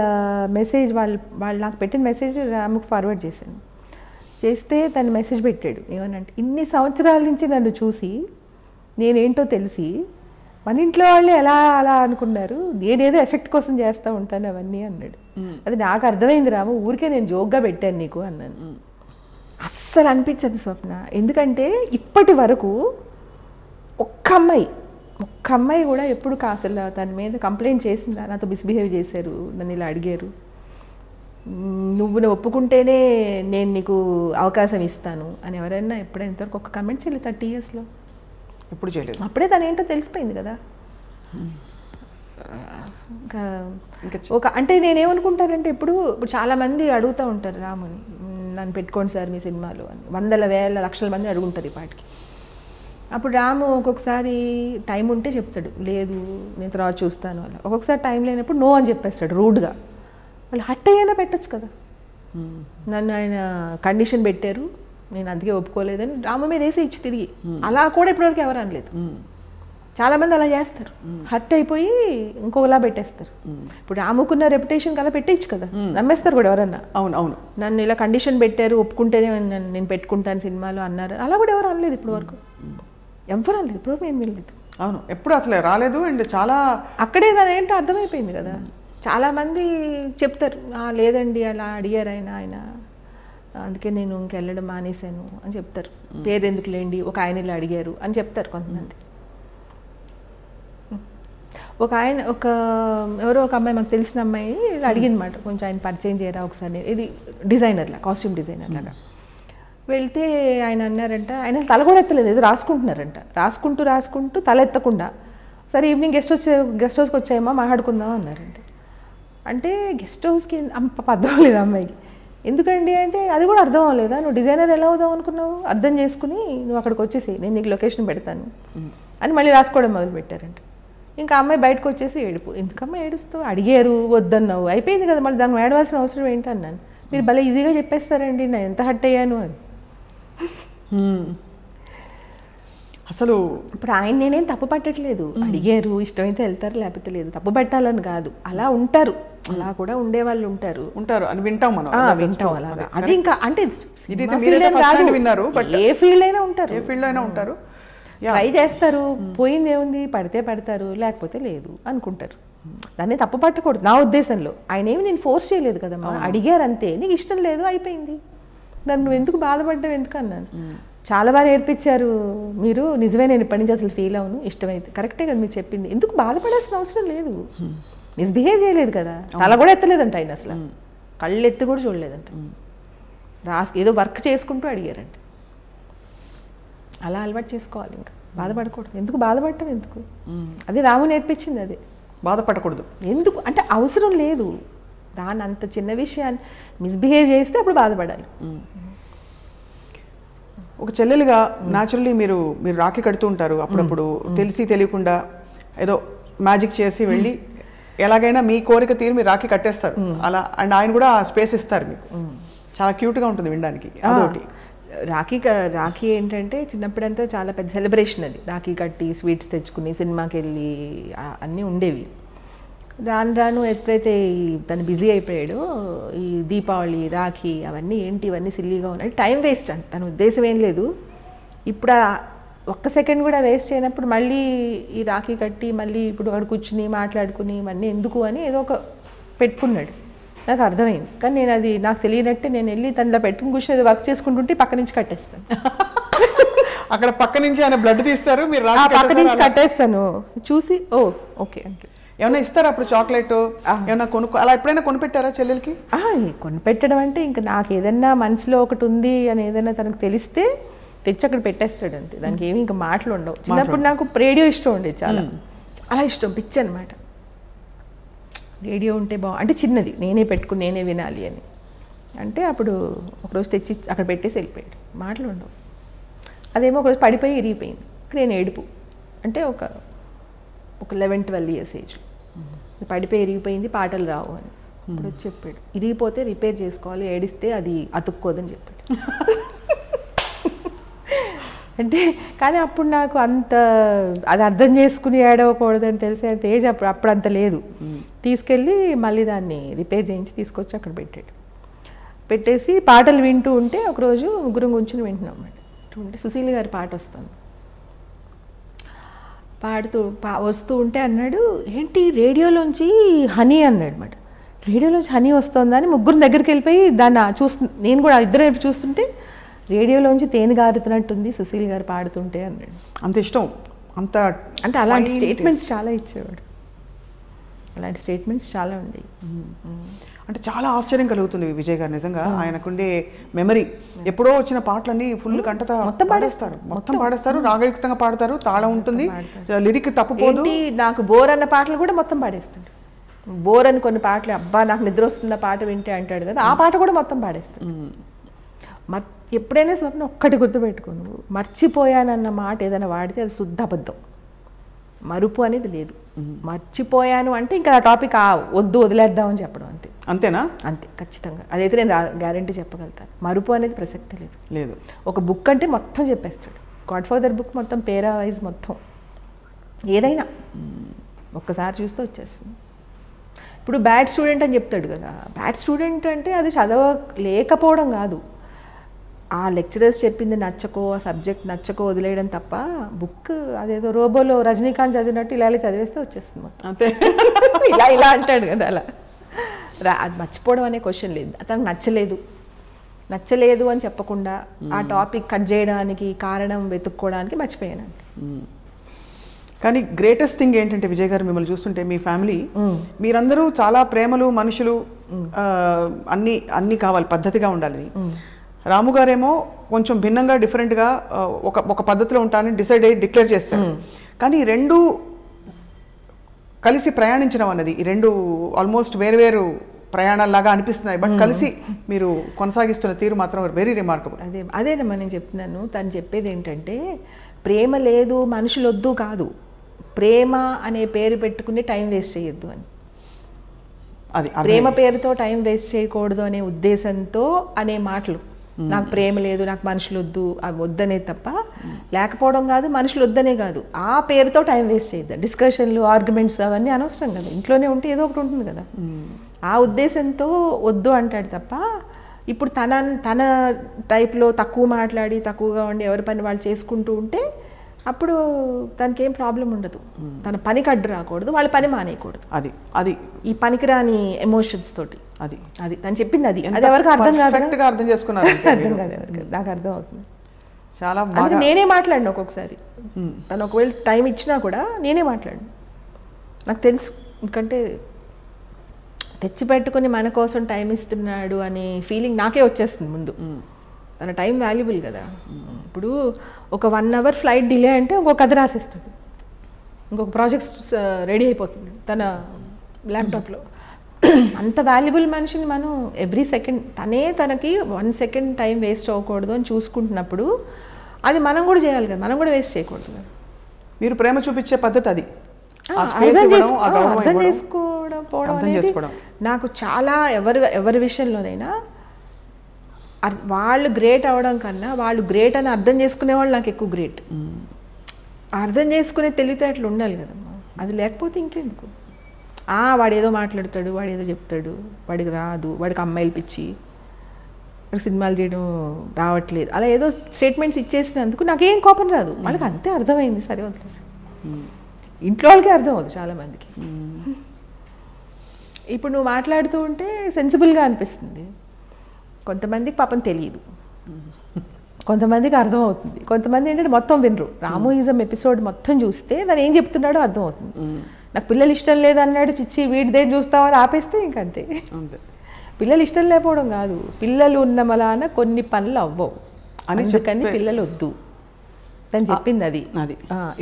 మెసేజ్ వాళ్ళు నాకు పెట్టిన మెసేజ్ రాముకు ఫార్వర్డ్ చేస్తే తను మెసేజ్ పెట్టాడు ఏమనంటే, ఇన్ని సంవత్సరాల నుంచి నన్ను చూసి నేనేంటో తెలిసి మన ఇంట్లో వాళ్ళే అలా అనుకున్నారు, నేనేదో ఎఫెక్ట్ కోసం చేస్తూ ఉంటాను అవన్నీ అన్నాడు. అది నాకు అర్థమైంది రాము, ఊరికే నేను జోక్గా పెట్టాను నీకు అన్నాను. అస్సలు అనిపించదు స్వప్న, ఎందుకంటే ఇప్పటి వరకు ఒక్క అమ్మాయి కూడా ఎప్పుడు అసలు తన మీద కంప్లైంట్ చేసిందా, నాతో మిస్బిహేవ్ చేశారు, నన్ను ఇలా అడిగారు, నువ్వు ఒప్పుకుంటేనే నేను నీకు అవకాశం ఇస్తాను అని ఎవరైనా ఎప్పుడైనా ఇంతవరకు ఒక కమెంట్ చేయలేదు 30 yearsలో? ఎప్పుడు చేయలేదు. అప్పుడే తను ఏంటో తెలిసిపోయింది కదా. అంటే నేనేమనుకుంటానంటే ఇప్పుడు చాలామంది అడుగుతూ ఉంటారు రాముని, నన్ను పెట్టుకోండి సార్ మీ సినిమాలో అని, 100,000 మంది అడుగుంటారు ఈ పాటికి. అప్పుడు రాము ఒక్కొక్కసారి టైం ఉంటే చెప్తాడు, లేదు నేను తర్వాత చూస్తాను అలా. ఒక్కొక్కసారి టైం లేనప్పుడు నో అని చెప్పేస్తాడు రూడ్గా. వాళ్ళు హట్ అయ్యేనా పెట్టచ్చు కదా. నన్ను ఆయన కండిషన్ పెట్టారు, నేను అందుకే ఒప్పుకోలేదని రాము మీద వేసి ఇచ్చి తిరిగి, అలా కూడా ఇప్పటివరకు ఎవరు అనలేదు. చాలామంది అలా చేస్తారు, హర్ట్ అయిపోయి ఇంకోలా పెట్టేస్తారు. ఇప్పుడు రాముకున్న రెప్యుటేషన్ అలా పెట్టేయచ్చు కదా, నమ్మేస్తారు కూడా ఎవరన్నా. అవును, నన్ను ఇలా కండిషన్ పెట్టారు, ఒప్పుకుంటేనే నేను పెట్టుకుంటాను సినిమాలో అన్నారు, అలా కూడా ఎవరు అనలేదు ఇప్పటి వరకు. ఎవరు అనలేదు ఇప్పటివరకు, నేను వెళ్ళలేదు. అవును, ఎప్పుడు అసలు రాలేదు. అండ్ చాలా అక్కడే దాని ఏంటో అర్థమైపోయింది కదా. చాలామంది చెప్తారు, లేదండి అలా అడిగారు ఆయన అందుకే నేను ఇంకెళ్ళడం మానేశాను అని చెప్తారు. పేరు ఎందుకు లేండి, ఒక ఆయన ఇలా అడిగారు అని చెప్తారు కొంతమంది. ఎవరో ఒక అమ్మాయి, మాకు తెలిసిన అమ్మాయి ఇలా అడిగిందన్నమాట, కొంచెం ఆయన పరిచయం చేయరా ఒకసారి, ఇది డిజైనర్లా, కాస్ట్యూమ్ డిజైనర్ లాగా. వెళ్తే ఆయన అన్నారంట, ఆయన తల కూడా ఎత్తలేదు, ఏదో రాసుకుంటున్నారంట, రాసుకుంటూ తల ఎత్తకుండా, సరే ఈవినింగ్ గెస్ట్ హౌస్కి వచ్చాయమ్మా మాట్లాడుకుందాం అన్నారంట. అంటే గెస్ట్ హౌస్కి అర్థం లేదు అమ్మాయికి. ఎందుకండి అంటే అది కూడా అర్థం అవ్వలేదా, నువ్వు డిజైనర్ ఎలా అవుదాం అనుకున్నావు, అర్థం చేసుకుని నువ్వు అక్కడికి వచ్చేసి నేను నీకు లొకేషన్ పెడతాను అని మళ్ళీ రాసుకోవడం మొదలుపెట్టారంట. ఇంకా అమ్మాయి బయటకు వచ్చేసి ఎందుకమ్మా ఏడుస్తూ, అడిగారు వద్దన్నావు అయిపోయింది కదా, మళ్ళీ దాన్ని ఏడవలసిన అవసరం ఏంటి అన్నాను. మీరు భలే ఈజీగా చెప్పేస్తారండి నేను ఎంత హర్ట్ అయ్యాను అని. అసలు ఇప్పుడు ఆయన నేనేం తప్పు పట్టట్లేదు, అడిగారు ఇష్టమైతే వెళ్తారు లేకపోతే లేదు, తప్పు పెట్టాలని కాదు, అలా ఉంటారు, అలా కూడా ఉండేవాళ్ళు ఉంటారు అని వింటాం మనం, అలాగా. అది ఇంకా అంటే విన్నారు, ఏ ఫీల్డ్ అయినా ఉంటారు, ఏ ఫీల్డ్ అయినా ఉంటారు, ట్రై చేస్తారు, పోయింది ఏముంది, పడితే పడతారు లేకపోతే లేదు అనుకుంటారు. దాన్ని తప్పు పట్టకూడదు నా ఉద్దేశంలో. ఆయన ఏమి నేను ఫోర్స్ చేయలేదు కదమ్మా, అడిగారు అంతే, నీకు ఇష్టం లేదు అయిపోయింది, దాన్ని నువ్వు ఎందుకు బాధపడ్డావు ఎందుకు అన్నాను. చాలా బాగా నేర్పించారు మీరు, నిజమే, నేను ఇప్పటి నుంచి అసలు ఫీల్ అవును, ఇష్టమైతే కరెక్టే కదా మీరు చెప్పింది, ఎందుకు బాధపడాల్సిన అవసరం లేదు, మిస్బిహేవ్ చేయలేదు కదా, తల కూడా ఎత్తలేదంట ఆయన, అసలు కళ్ళు ఎత్తి కూడా చూడలేదంట, ఏదో వర్క్ చేసుకుంటూ అడిగారంట. అలా అలవాటు చేసుకోవాలి, ఇంకా బాధపడకూడదు. ఎందుకు బాధపడటం ఎందుకు, అది రాము నేర్పించింది, అదే బాధపడకూడదు ఎందుకు అంటే అవసరం లేదు, దాన్ని అంత చిన్న విషయాన్ని మిస్బిహేవ్ చేస్తే అప్పుడు బాధపడాలి. ఒక చెల్లెలుగా న్యాచురల్లీ మీరు రాఖీ కడుతూ ఉంటారు అప్పుడప్పుడు, తెలిసి తెలియకుండా ఏదో మ్యాజిక్ చేసి వెళ్ళి ఎలాగైనా మీ కోరిక తీరు మీరు రాఖీ కట్టేస్తారు అలా. అండ్ ఆయన కూడా స్పేస్ ఇస్తారు మీకు, చాలా క్యూట్గా ఉంటుంది వినడానికి. అదొకటి. రాఖీ ఏంటంటే చిన్నప్పుడంతా చాలా పెద్ద సెలబ్రేషన్ అది, రాఖీ కట్టి స్వీట్స్ తెచ్చుకుని సినిమాకి వెళ్ళి అన్నీ ఉండేవి. రాను ఎప్పుడైతే తను బిజీ అయిపోయాడో, ఈ దీపావళి రాఖీ అవన్నీ ఏంటి ఇవన్నీ సిల్లీగా ఉన్నాయి, టైం వేస్ట్ అని తన ఉద్దేశం ఏం లేదు. ఇప్పుడు ఒక్క సెకండ్ కూడా వేస్ట్ చేయనప్పుడు మళ్ళీ ఈ రాఖీ కట్టి మళ్ళీ ఇప్పుడు అక్కడ కూర్చుని మాట్లాడుకుని ఇవన్నీ ఎందుకు అని ఏదో ఒక పెట్టుకున్నాడు. నాకు అర్థమైంది. కానీ నేను అది నాకు తెలియనట్టే నేను వెళ్ళి తనలో పెట్టుకుని కూర్చొని వర్క్ చేసుకుంటుంటే పక్క నుంచి కట్టేస్తాను. అక్కడ పక్క నుంచి ఆయన బ్లడ్ తీస్తారు, మీరు పక్క నుంచి కట్టేస్తాను, చూసి ఓకే అంటే. ఏమన్నా ఇస్తారా అప్పుడు చాక్లెట్ ఏమన్నా అలా ఎప్పుడైనా కొనిపెట్టారా చెల్లెలకి? కొనిపెట్టడం అంటే ఇంకా నాకు ఏదన్నా మనసులో ఒకటి ఉంది అని ఏదైనా తనకు తెలిస్తే తెచ్చి అక్కడ పెట్టేస్తాడు అంతే. దానికి ఏమి ఇంకా మాటలు ఉండవు. చిన్నప్పుడు నాకు రేడియో ఇష్టం ఉండేది, చాలా అలా ఇష్టం, పిచ్చి అనమాట. రేడియో ఉంటే అంటే చిన్నది నేనే పెట్టుకుని నేనే వినాలి అని అంటే అప్పుడు ఒకరోజు తెచ్చి అక్కడ పెట్టేసి వెళ్ళిపోయాడు. మాటలు ఉండవు. అదేమో ఒకరోజు పడిపోయి ఇరిగిపోయింది. నేను ఏడుపు అంటే ఒక 11-12 ఇయర్స్ ఏజ్, పడిపోయి ఇరిగిపోయింది, పాటలు రావు అని. ఇప్పుడు వచ్చి చెప్పాడు, ఇరిగిపోతే రిపేర్ చేసుకోవాలి, ఏడిస్తే అది అతుక్కోదని చెప్పాడు. అంటే కానీ అప్పుడు నాకు అంత అది అర్థం చేసుకుని ఏడవకూడదని తెలిసే అంత ఏజ్ అప్పుడు అంత లేదు. తీసుకెళ్ళి మళ్ళీ దాన్ని రిపేర్ చేయించి తీసుకొచ్చి అక్కడ పెట్టాడు. పెట్టేసి పాటలు వింటూ ఉంటే ఒకరోజు ముగ్గురం కూర్చుని వింటున్నాం అన్నమాట. ఉంటే సుశీల్ గారి పాట వస్తుంది. వస్తూ ఉంటే అన్నాడు, ఏంటి రేడియోలోంచి హనీ అన్నాడు అన్నమాట. రేడియోలోంచి హనీ వస్తుందని ముగ్గురు దగ్గరికి వెళ్ళిపోయి దాన్ని నేను కూడా ఇద్దరు చూస్తుంటే రేడియోలోంచి తేనె గారుతున్నట్టుంది సుశీల్ గారు పాడుతుంటే అన్నాడు. అంత ఇష్టం, అంత అంటే అలాంటి స్టేట్మెంట్స్ చాలా ఇచ్చేవాడు. అలాంటి స్టేట్మెంట్స్ చాలా ఉండేవి. అంటే చాలా ఆశ్చర్యం కలుగుతుంది విజయ్ గారు నిజంగా. ఆయనకుండే మెమరీ. ఎప్పుడో వచ్చిన పాటలన్నీ ఫుల్ కంటత మొత్తం పాడేస్తారు, రాగయుక్తంగా పాడతారు, తాళం ఉంటుంది, లిరిక్ తప్పుపోదు. నాకు బోర్ అన్న పాటలు కూడా మొత్తం పాడేస్తాడు. బోర్ అని కొన్ని పాటలు, అబ్బా నాకు నిద్ర వస్తుంది పాట వింటే అంటాడు కదా, ఆ పాట కూడా మొత్తం పాడేస్తాడు. ఎప్పుడైనా స్వప్న ఒక్కటి గుర్తుపెట్టుకోను, మర్చిపోయానన్న మాట ఏదైనా వాడితే అది శుద్ధ అబద్ధం. మరుపు అనేది లేదు. మర్చిపోయాను అంటే ఇంకా ఆ టాపిక్ వద్దు వదిలేద్దామని చెప్పడం అంతే. అంతేనా? అంతే, ఖచ్చితంగా. అదైతే నేను గ్యారంటీ చెప్పగలుగుతాను. మరుపు అనేది ప్రసక్తి లేదు. ఒక బుక్ అంటే మొత్తం చెప్పేస్తాడు. గాడ్ ఫాదర్ బుక్ మొత్తం పేరా వైజ్ మొత్తం ఏదైనా ఒక్కసారి చూస్తే వచ్చేస్తుంది. ఇప్పుడు బ్యాడ్ స్టూడెంట్ అని చెప్తాడు కదా, బ్యాడ్ స్టూడెంట్ అంటే అది చదవలేకపోవడం కాదు, ఆ లెక్చరర్స్ చెప్పింది నచ్చకో, ఆ సబ్జెక్ట్ నచ్చకో వదిలేయడం తప్ప, బుక్ అదేదో రోబోలో రజనీకాంత్ చదివినట్టు ఇలా చదివేస్తే వచ్చేస్తుంది మొత్తం అంతే. ఇలా అంటాడు కదా, అలా అది మర్చిపోవడం అనే క్వశ్చన్ లేదు. అతనికి నచ్చలేదు అని చెప్పకుండా ఆ టాపిక్ కట్ చేయడానికి కారణం వెతుక్కోవడానికి మర్చిపోయానండి. కానీ గ్రేటెస్ట్ థింగ్ ఏంటంటే విజయ్ గారు, మిమ్మల్ని చూస్తుంటే మీ ఫ్యామిలీ మీరందరూ చాలా ప్రేమలు, మనుషులు, అన్నీ కావాలి, పద్ధతిగా ఉండాలని. రాము గారేమో కొంచెం భిన్నంగా, డిఫరెంట్గా ఒక పద్ధతిలో ఉంటానని డిక్లేర్ చేస్తాడు. కానీ రెండు కలిసి ప్రయాణించడం అన్నది, ఈ రెండు ఆల్మోస్ట్ వేరు ప్రయాణాల్లాగా అనిపిస్తున్నాయి, బట్ కలిసి మీరు కొనసాగిస్తున్న తీరు మాత్రం వెరీ రిమార్కబుల్. అదేనమ్మా నేను చెప్తున్నాను. తను చెప్పేది ఏంటంటే ప్రేమ లేదు, మనుషులు వద్దు కాదు, ప్రేమ అనే పేరు పెట్టుకుని టైం వేస్ట్ చేయొద్దు అని. అది ప్రేమ పేరుతో టైం వేస్ట్ చేయకూడదు అనే ఉద్దేశంతో అనే మాటలు. నాకు ప్రేమ లేదు, నాకు మనుషులు వద్దు, అవి వద్దనే తప్ప, లేకపోవడం కాదు, మనుషులు వద్దనే కాదు, ఆ పేరుతో టైం వేస్ట్ చేయొద్దు. డిస్కషన్లు, ఆర్గ్యుమెంట్స్ అవన్నీ అనవసరం కదా, ఇంట్లోనే ఉంటే ఏదో ఒకటి ఉంటుంది కదా, ఆ ఉద్దేశంతో వద్దు అంటాడు తప్ప, ఇప్పుడు తన టైప్లో తక్కువ మాట్లాడి తక్కువగా ఉండి ఎవరి పని వాళ్ళు చేసుకుంటూ ఉంటే అప్పుడు తనకి ఏం ప్రాబ్లం ఉండదు. తన పనికి అడ్డు రాకూడదు, వాళ్ళ పని మానేయకూడదు. అది ఈ పనికిరాని ఎమోషన్స్ తోటి అది తను చెప్పింది. అది ఎవరికి అర్థం కాదు, అర్థం చేసుకున్నారు, అర్థం కాదు ఎవరికి. నాకు అర్థం అవుతుంది చాలా. నేనే మాట్లాడిన ఒక్కొక్కసారి, తను ఒకవేళ టైం ఇచ్చినా కూడా నేనే మాట్లాడిన. నాకు తెలుసు, ఎందుకంటే తెచ్చిపెట్టుకుని మన కోసం టైం ఇస్తున్నాడు అనే ఫీలింగ్ నాకే వచ్చేస్తుంది ముందు. తన టైం వాల్యుబుల్ కదా. ఇప్పుడు ఒక 1 అవర్ ఫ్లైట్ డిలే అంటే ఇంకొక కథ రాసేస్తాడు, ఇంకొక ప్రాజెక్ట్స్ రెడీ అయిపోతుంది తన ల్యాప్టాప్లో. అంత వాల్యుబుల్ మనిషిని మనం ఎవ్రీ సెకండ్ తనకి 1 సెకండ్ టైం వేస్ట్ అవ్వకూడదు అని చూసుకుంటున్నప్పుడు అది మనం కూడా చేయాలి కదా, మనం కూడా వేస్ట్ చేయకూడదు కదా. మీరు ప్రేమ చూపించే పద్ధతి అది. అర్థం చేసుకోవడం నాకు చాలా ఎవరి విషయంలోనైనా వాళ్ళు గ్రేట్ అవ్వడం కన్నా వాళ్ళు గ్రేట్ అని అర్థం చేసుకునే వాళ్ళు నాకు ఎక్కువ గ్రేట్. అర్థం చేసుకునే తెలివితేటలు ఉండాలి కదమ్మా, అది లేకపోతే ఇంకెందుకు. వాడు ఏదో మాట్లాడతాడు, వాడు ఏదో చెప్తాడు, వాడికి రాదు, వాడికి అమ్మాయిలు పిచ్చి, వాడికి సినిమాలు చేయడం రావట్లేదు, అలా ఏదో స్టేట్మెంట్స్ ఇచ్చేసినందుకు నాకేం కోపం రాదు. వాళ్ళకి అంతే అర్థమైంది, సరే వదిలేసి. ఇంట్లో వాళ్ళకి అర్థం అవుతుంది చాలామందికి. ఇప్పుడు నువ్వు మాట్లాడుతూ ఉంటే సెన్సిబుల్గా అనిపిస్తుంది. కొంతమందికి పాపం తెలియదు, కొంతమందికి అర్థమవుతుంది, కొంతమంది ఏంటంటే మొత్తం వినరు. రామోయిజం ఎపిసోడ్ మొత్తం చూస్తే దాని ఏం చెప్తున్నాడో అర్థమవుతుంది. నాకు పిల్లలు ఇష్టం లేదన్నాడు, చిచ్చి వీడిదే చూస్తామని ఆపేస్తే ఇంకంతే. పిల్లలు ఇష్టం లేకపోవడం కాదు, పిల్లలు ఉన్న మలాన కొన్ని పనులు అవ్వవు అందుకని పిల్లలు వద్దు తను చెప్పింది అది.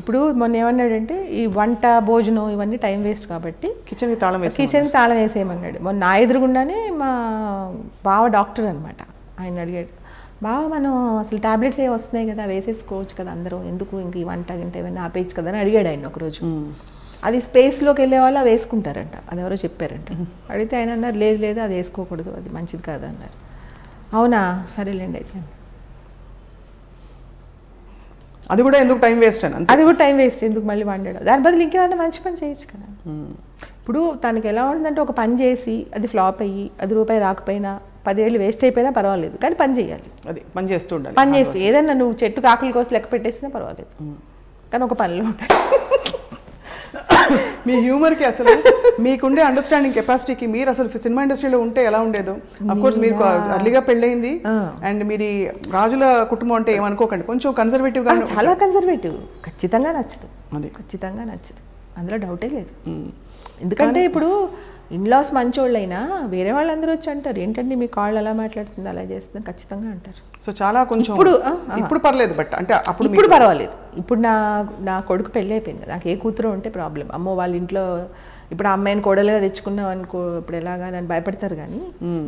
ఇప్పుడు మొన్న ఏమన్నాడంటే ఈ వంట భోజనం ఇవన్నీ టైం వేస్ట్ కాబట్టి కిచెన్కి తాళం వేసేయమన్నాడు. మొన్న నా ఎదురుగుండానే మా బావ డాక్టర్ అనమాట, ఆయన అడిగాడు, బావ మనం అసలు టాబ్లెట్స్ ఏ వస్తున్నాయి కదా వేసేసుకోవచ్చు కదా అందరూ, ఎందుకు ఇంక ఈ వంట గంట ఇవన్నీ ఆపేయచ్చు కదా అని అడిగాడు ఆయన ఒకరోజు. అది స్పేస్లోకి వెళ్ళే వాళ్ళు అవి వేసుకుంటారంట, అది ఎవరో చెప్పారంట. అడిగితే ఆయన అన్నారు లేదు లేదు అది వేసుకోకూడదు, అది మంచిది కాదు అన్నారు. అవునా సరేలేండి అయితే. అది కూడా ఎందుకు టైం వేస్ట్ అని, అది కూడా టైం వేస్ట్ ఎందుకు మళ్ళీ వండడం, దాని బదులు ఇంకేమైనా మంచి పని చేయొచ్చు కదా. ఇప్పుడు తనకి ఎలా ఉంటుందంటే ఒక పని చేసి అది ఫ్లాప్ అయ్యి అది రూపాయి రాకపోయినా 10 ఏళ్ళు వేస్ట్ అయిపోయినా పర్వాలేదు, కానీ పని చేయాలి. అది పని చేస్తూ ఉండాలి. పని చేస్తూ ఏదన్నా నువ్వు చెట్టుకు ఆకుల కోసం లెక్క పెట్టేసినా పర్వాలేదు, కానీ ఒక పనిలో ఉండాలి. మీ హ్యూమర్కి అసలు మీకుండే అండర్స్టాండింగ్ కెపాసిటీకి మీరు అసలు సినిమా ఇండస్ట్రీలో ఉంటే ఎలా ఉండేదో. అఫ్కోర్స్ మీరు అర్లీగా పెళ్ళయింది అండ్ మీరు రాజుల కుటుంబం అంటే ఏమనుకోకండి, కొంచెం కన్సర్వేటివ్ గా. చాలా కన్సర్వేటివ్, ఖచ్చితంగా నచ్చదు, ఖచ్చితంగా నచ్చదు, అందులో డౌటే లేదు. ఎందుకంటే ఇప్పుడు ఇన్లాస్ మంచోళ్ళైనా వేరే వాళ్ళందరూ వచ్చి అంటారు ఏంటంటే మీ కాళ్ళు అలా మాట్లాడుతుంది అలా చేస్తుంది ఖచ్చితంగా అంటారు. సో చాలా కొంచెం ఇప్పుడు పర్లేదు, బట్ అంటే ఇప్పుడు పర్వాలేదు. ఇప్పుడు నా కొడుకు పెళ్ళి అయిపోయింది, నాకు ఏ కూతురు ఉంటే ప్రాబ్లం, అమ్మో వాళ్ళ ఇంట్లో ఇప్పుడు ఆ అమ్మాయిని కోడలుగా తెచ్చుకున్నాం అనుకో ఇప్పుడు ఎలాగా నన్ను భయపడతారు, కానీ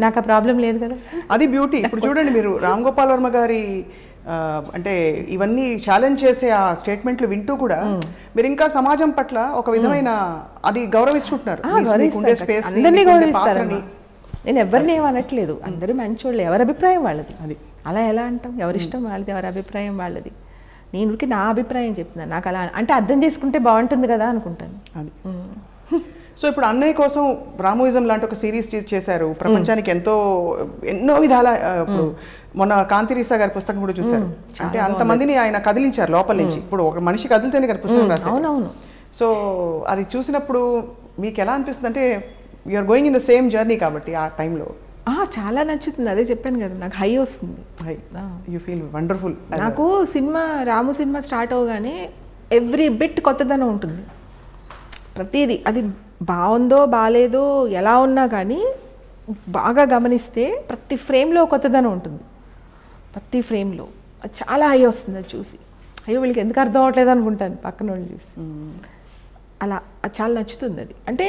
నాకు ఆ ప్రాబ్లం లేదు కదా. అది బ్యూటీ. ఇప్పుడు చూడండి మీరు రామ్ గోపాల్ వర్మ గారి అంటే ఇవన్నీ ఛాలెంజ్ చేసే ఆ స్టేట్మెంట్లు వింటూ కూడా మీరు ఇంకా సమాజం పట్ల ఒక విధమైన అది గౌరవిస్తుంటున్నారు. అందరినీ గౌరవిస్తారు, నేను ఎవరిని ఏమనట్లేదు, అందరూ మంచోళ్ళు, ఎవరి అభిప్రాయం వాళ్ళది. అది అలా ఎలా అంటాం, ఎవరిష్టం వాళ్ళది, ఎవరి అభిప్రాయం వాళ్ళది. నేను నా అభిప్రాయం చెప్తున్నాను, నాకు అలా అంటే అర్థం చేసుకుంటే బాగుంటుంది కదా అనుకుంటాను. అది సో ఇప్పుడు అన్నయ్య కోసం రామోయిజం లాంటి ఒక సిరీస్ చేశారు, ప్రపంచానికి ఎన్నో విధాల. ఇప్పుడు మొన్న కాంతిరీసా గారి పుస్తకం కూడా చూశారు, అంటే అంతమందిని ఆయన కదిలించారు లోపల నుంచి. ఇప్పుడు ఒక మనిషి కదిలితేనే గారి పుస్తకం రాశారు. సో అది చూసినప్పుడు మీకు ఎలా అనిపిస్తుంది అంటే you are going in the same journey కాబట్టి ఆ టైంలో చాలా నచ్చుతుంది. అదే చెప్పాను కదా, నాకు హై వస్తుంది, హై యూ ఫీల్ వండర్ఫుల్. నాకు రాము సినిమా స్టార్ట్ అవగానే ఎవ్రీ బిట్ కొత్తదనం ఉంటుంది, ప్రతిదీ. అది బాగుందో బాగాలేదో ఎలా ఉన్నా కానీ బాగా గమనిస్తే ప్రతి ఫ్రేమ్లో కొత్తదనం ఉంటుంది, ప్రతి ఫ్రేమ్లో. అది చాలా హై వస్తుంది అది చూసి. అయ్యో వీళ్ళకి ఎందుకు అర్థం అవ్వట్లేదు అనుకుంటాను పక్కన వాళ్ళు చూసి. అలా అది చాలా నచ్చుతుంది. అది అంటే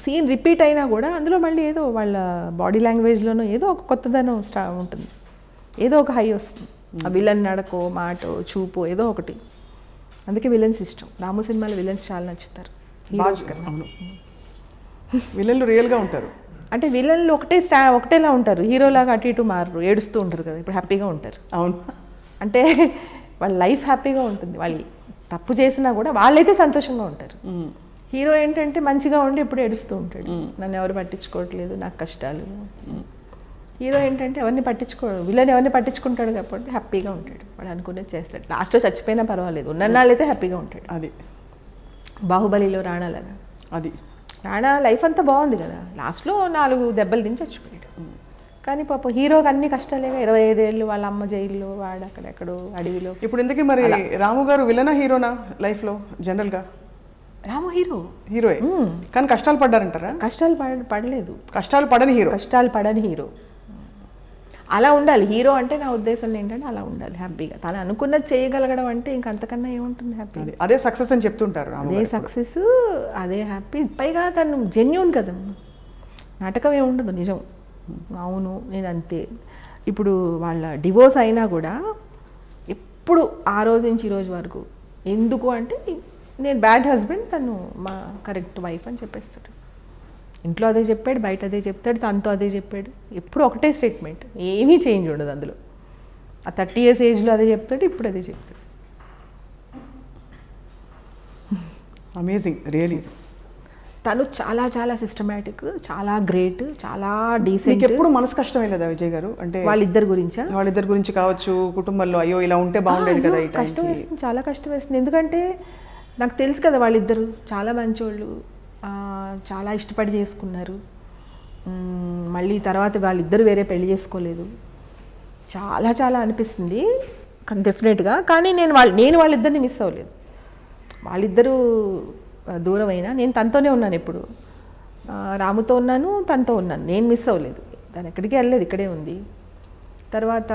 సీన్ రిపీట్ అయినా కూడా అందులో మళ్ళీ ఏదో వాళ్ళ బాడీ లాంగ్వేజ్లోనూ ఏదో ఒక కొత్తదనం ఉంటుంది, ఏదో ఒక హై వస్తుంది. ఆ విలన్ నడకో మాటో చూపో ఏదో ఒకటి. అందుకే విలన్స్ ఇష్టం. రాము సినిమాలో విలన్స్ చాలా నచ్చుతారు. అవును, విలన్లు రియల్గా ఉంటారు. అంటే విలన్లు ఒకటేలా ఉంటారు, హీరోలాగా అటు ఇటు మారరు, ఏడుస్తూ ఉంటారు కదా. ఇప్పుడు హ్యాపీగా ఉంటారు. అవును, అంటే వాళ్ళ లైఫ్ హ్యాపీగా ఉంటుంది, వాళ్ళు తప్పు చేసినా కూడా వాళ్ళైతే సంతోషంగా ఉంటారు. హీరో ఏంటంటే మంచిగా ఉండి ఎప్పుడు ఏడుస్తూ ఉంటాడు, నన్ను ఎవరు పట్టించుకోవట్లేదు, నాకు కష్టాలు. హీరో ఏంటంటే ఎవరిని పట్టించుకోడు, విలన్ ఎవరిని పట్టించుకుంటాడు కాబట్టి హ్యాపీగా ఉంటాడు, వాడు అనుకునేది చేస్తాడు. లాస్ట్లో చచ్చిపోయినా పర్వాలేదు, ఉన్నన్నాళ్ళైతే హ్యాపీగా ఉంటాడు. అది బాహుబలిలో రాణాలాగా. అది రాణా లైఫ్ అంతా బాగుంది కదా, లాస్ట్లో 4 దెబ్బలు తిని చచ్చిపోయాడు. కానీ పాప హీరోకి అన్ని కష్టాలేగా, 25 ఏళ్ళు వాళ్ళ అమ్మ జైల్లో, వాడు అక్కడెక్కడో అడవిలో. ఇప్పుడు ఎందుకు మరి రాము గారు విలనా హీరోనా లైఫ్లో? జనరల్గా రాము హీరోయే, కానీ కష్టాలు పడ్డారంటారా? కష్టాలు పడలేదు, కష్టాలు పడని హీరో. అలా ఉండాలి హీరో అంటే. నా ఉద్దేశం ఏంటంటే అలా ఉండాలి, హ్యాపీగా తను అనుకున్నది చేయగలగడం అంటే ఇంకంతకన్నా ఏముంటుంది, హ్యాపీ. అదే సక్సెస్ అని చెప్తుంటారు. అదే సక్సెస్, అదే హ్యాపీ. పైగా తను జెన్యూన్ కదా, నాటకం ఏముండదు, నిజం. అవును నేను అంతే. ఇప్పుడు వాళ్ళ డివోర్స్ అయినా కూడా ఎప్పుడు ఆ రోజు నుంచి ఈ రోజు వరకు ఎందుకు అంటే నేను బ్యాడ్ హస్బెండ్, తను మా కరెక్ట్ వైఫ్ అని చెప్పేస్తాడు. ఇంట్లో అదే చెప్పాడు, బయట అదే చెప్తాడు, తనతో అదే చెప్పాడు. ఎప్పుడు ఒకటే స్టేట్మెంట్, ఏమీ చేంజ్ ఉండదు అందులో. ఆ 30 years ఏజ్లో అదే చెప్తాడు, ఇప్పుడు అదే చెప్తాడు. Amazing, really. తను చాలా చాలా సిస్టమేటిక్, చాలా గ్రేట్, చాలా డీసెంట్. ఎప్పుడు మనసు కష్టమే లేదా విజయ్ గారు? అంటే వాళ్ళిద్దరి గురించి కావచ్చు, కుటుంబంలో అయ్యో ఇలా ఉంటే బాగుండేది కదా. కష్టం వేస్తుంది, చాలా కష్టం వేస్తుంది. ఎందుకంటే నాకు తెలుసు కదా వాళ్ళిద్దరు చాలా మంచోళ్ళు, చాలా ఇష్టపడి చేసుకున్నారు. మళ్ళీ తర్వాత వాళ్ళిద్దరు వేరే పెళ్లి చేసుకోలేదు. చాలా చాలా అనిపిస్తుంది డెఫినెట్గా. కానీ నేను వాళ్ళిద్దరిని మిస్ అవ్వలేదు. వాళ్ళిద్దరూ దూరం అయినా నేను తనతోనే ఉన్నాను. ఎప్పుడు రాముతో ఉన్నాను, తనతో ఉన్నాను. నేను మిస్ అవ్వలేదు. తను ఎక్కడికి వెళ్ళలేదు, ఇక్కడే ఉంది. తర్వాత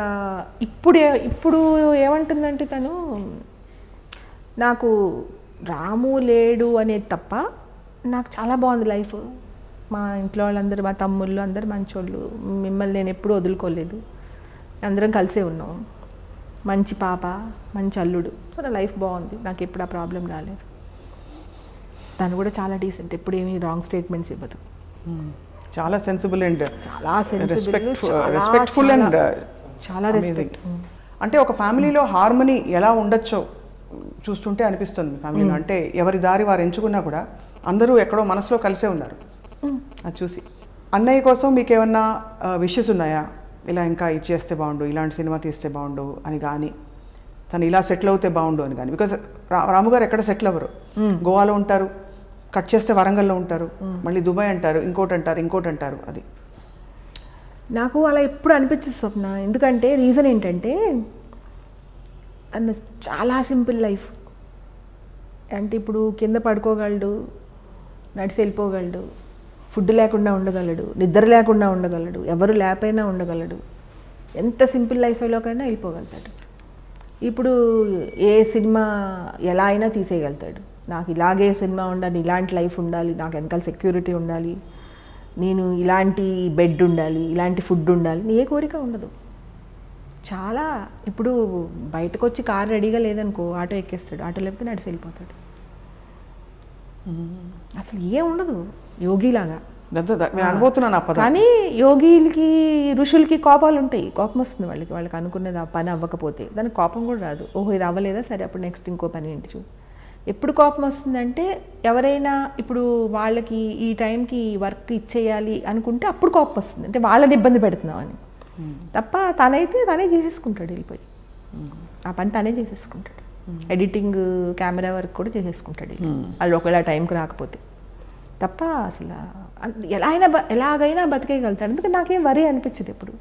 ఇప్పుడు ఏమంటుందంటే తను నాకు రాము లేడు అనేది తప్ప నాకు చాలా బాగుంది లైఫ్. మా ఇంట్లో వాళ్ళందరూ, మా తమ్ముళ్ళు అందరూ మంచోళ్ళు. మిమ్మల్ని నేను ఎప్పుడూ వదులుకోలేదు. అందరం కలిసే ఉన్నాం. మంచి పాప, మంచి అల్లుడు. సో నా లైఫ్ బాగుంది. నాకు ఎప్పుడు ఆ ప్రాబ్లం రాలేదు. తను కూడా చాలా డీసెంట్. ఎప్పుడు ఏమీ రాంగ్ స్టేట్మెంట్స్ ఇవ్వదు. చాలా సెన్సిబుల్ అండ్ చాలా సెన్సిబుల్, రెస్పెక్ట్ఫుల్ అండ్ చాలా రెస్పెక్ట్. అంటే ఒక ఫ్యామిలీలో హార్మనీ ఎలా ఉండొచ్చో చూస్తుంటే అనిపిస్తుంది. ఫ్యామిలీలో అంటే ఎవరి దారి వారు ఎంచుకున్నా కూడా అందరూ ఎక్కడో మనసులో కలిసే ఉన్నారు. అది చూసి అన్నయ్య కోసం మీకు ఏమన్నా విషెస్ ఉన్నాయా? ఇలా ఇంకా ఇది చేస్తే బాగుండు, ఇలాంటి సినిమా తీస్తే బాగుండు అని కానీ, తను ఇలా సెటిల్ అవుతే బాగుండు అని కానీ. బికాజ్ రాము గారు ఎక్కడ సెటిల్ అవ్వరు. గోవాలో ఉంటారు, కట్ చేస్తే వరంగల్లో ఉంటారు, మళ్ళీ దుబాయ్ అంటారు, ఇంకోటి అంటారు. అది నాకు అలా ఎప్పుడు అనిపించింది స్వప్న. ఎందుకంటే రీజన్ ఏంటంటే తను చాలా సింపుల్ లైఫ్. అంటే ఇప్పుడు కింద పడుకోగలడు, నడిచి వెళ్ళిపోగలడు, ఫుడ్ లేకుండా ఉండగలడు, నిద్ర లేకుండా ఉండగలడు, ఎవరు లేకపోయినా ఉండగలడు. ఎంత సింపుల్ లైఫ్లోకైనా వెళ్ళిపోగలుగుతాడు. ఇప్పుడు ఏ సినిమా ఎలా అయినా తీసేయగలుగుతాడు. నాకు ఇలాగే సినిమా ఉండాలి, ఇలాంటి లైఫ్ ఉండాలి, నాకు వెనకాల సెక్యూరిటీ ఉండాలి, నేను ఇలాంటి బెడ్ ఉండాలి, ఇలాంటి ఫుడ్ ఉండాలి, ఏ కోరిక ఉండదు. చాలా ఇప్పుడు బయటకు వచ్చి కారు రెడీగా లేదనుకో, ఆటో ఎక్కేస్తాడు, ఆటో లేకపోతే నడిచి వెళ్ళిపోతాడు. అసలు ఏం ఉండదు యోగిలాగా. కానీ యోగిలకి, ఋషులకి కోపాలు ఉంటాయి. కోపం వస్తుంది వాళ్ళకి అనుకున్నది ఆ పని అవ్వకపోతే. దానికి కోపం కూడా రాదు. ఓహో ఇది అవ్వలేదా, సరే అప్పుడు నెక్స్ట్ ఇంకో పని ఏంటి చూ. ఎప్పుడు కోపం వస్తుందంటే ఎవరైనా ఇప్పుడు వాళ్ళకి ఈ టైంకి వర్క్ ఇచ్చేయాలి అనుకుంటే అప్పుడు కోపం వస్తుంది. అంటే వాళ్ళని ఇబ్బంది పెడుతున్నామని తప్ప తనైతే తనే చేసేసుకుంటాడు. వెళ్ళిపోయి ఆ పని తనే చేసేసుకుంటాడు. ఎడిటింగ్, కెమెరా వర్క్ కూడా చేసేసుకుంటాడు వాళ్ళు ఒకవేళ టైంకి రాకపోతే తప్ప. అసలు ఎలాగైనా బతికేయగలుగుతాడు. అందుకని నాకేం వరి అనిపించదు ఎప్పుడు.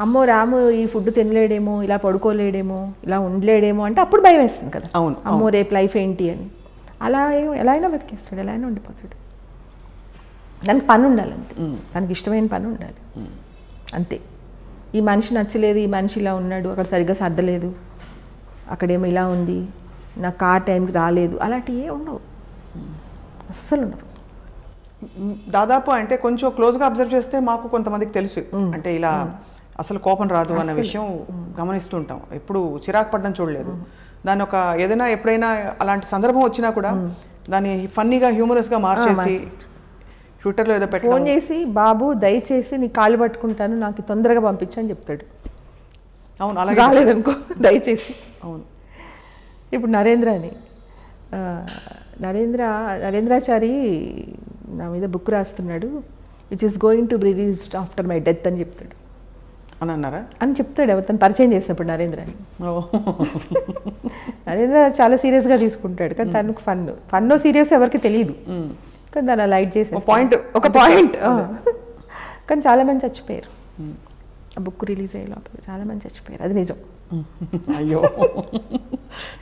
అమ్మో రాము ఈ ఫుడ్ తినలేడేమో, ఇలా పడుకోలేడేమో, ఇలా ఉండలేడేమో అంటే అప్పుడు భయం వేస్తుంది కదా. అవును, అమ్మో రేపు లైఫ్ ఏంటి అని. అలా ఎలా అయినా బతికేస్తాడు, ఎలా అయినా ఉండిపోతాడు. దానికి పని ఉండాలి అంతే, దానికి ఇష్టమైన పని ఉండాలి అంతే. ఈ మనిషి నచ్చలేదు, ఈ మనిషి ఇలా ఉన్నాడు, అక్కడ సరిగ్గా సర్దలేదు, అక్కడేమో ఇలా ఉంది, నా కార్ టైంకి రాలేదు, అలాంటివి ఏ ఉండవు, అస్సలు ఉండదు. దాదాపు అంటే కొంచెం క్లోజ్గా అబ్జర్వ్ చేస్తే మాకు కొంతమందికి తెలుసు అంటే ఇలా అసలు కోపం రాదు అన్న విషయం గమనిస్తూ ఉంటాం. ఎప్పుడు చిరాకు పడ్డం చూడలేదు. దాని ఒక ఏదైనా ఎప్పుడైనా అలాంటి సందర్భం వచ్చినా కూడా దాన్ని ఫన్నీగా, హ్యూమరస్గా మార్చేసి ట్విట్టర్లో ఏదో పెట్టి ఫోన్ చేసి బాబు దయచేసి నీ కాళ్ళు పట్టుకుంటాను, నాకు తొందరగా పంపించని చెప్తాడు. అవును, అలాగే రాలేదనుకో దయచేసి. అవును. ఇప్పుడు నరేంద్రాచారి నా మీద బుక్ రాస్తున్నాడు, which is going to be released after my death అని చెప్తాడు. అని అన్నారా? అని చెప్తాడు ఎవరిని పరిచయం చేసినప్పుడు నరేంద్రని. నరేంద్ర చాలా సీరియస్గా తీసుకుంటాడు, కానీ తనకు ఫన్ సీరియస్ ఎవరికి తెలియదు, కానీ దాన్ని లైట్ చేసే ఒక పాయింట్. కానీ చాలా మంది చచ్చిపోయారు ఆ బుక్ రిలీజ్ అయ్యే లోపల, చాలా మంది చచ్చిపోయారు, అది నిజం. అయ్యో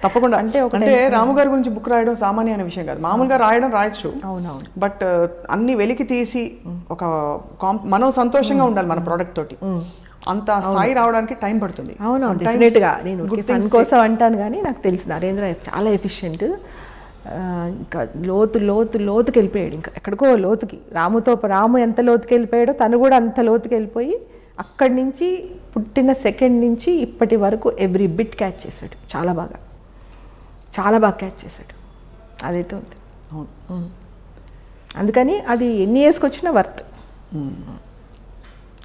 తప్పకుండా. అంటే రాము గారి గురించి బుక్ రాయడం సామాన్యమైన విషయం కాదు. మామూలుగా రాయచ్చు, అవునవును, బట్ అన్ని వెలికి తీసి ఒక మనం సంతోషంగా ఉండాలి మన ప్రోడక్ట్ తోటి, అంత స్థాయి రావడానికి టైం పడుతుంది. అవును, డెఫినెట్గా. నేను ఫన్ కోసం అంటాను, కానీ నాకు తెలుసు నరేంద్ర చాలా ఎఫిషియెంట్. ఇంకా లోతుకి వెళ్ళిపోయాడు, ఇంకా ఎక్కడికో లోతుకి. రాము ఎంత లోతుకి వెళ్ళిపోయాడో తను కూడా అంత లోతుకి వెళ్ళిపోయి అక్కడి నుంచి పుట్టిన సెకండ్ నుంచి ఇప్పటి వరకు ఎవ్రీ బిట్ క్యాచ్ చేశాడు. చాలా బాగా క్యాచ్ చేశాడు. అదైతే ఉంది. అవును, అందుకని అది ఎన్ని ఇయర్స్కి వచ్చినా వర్త్.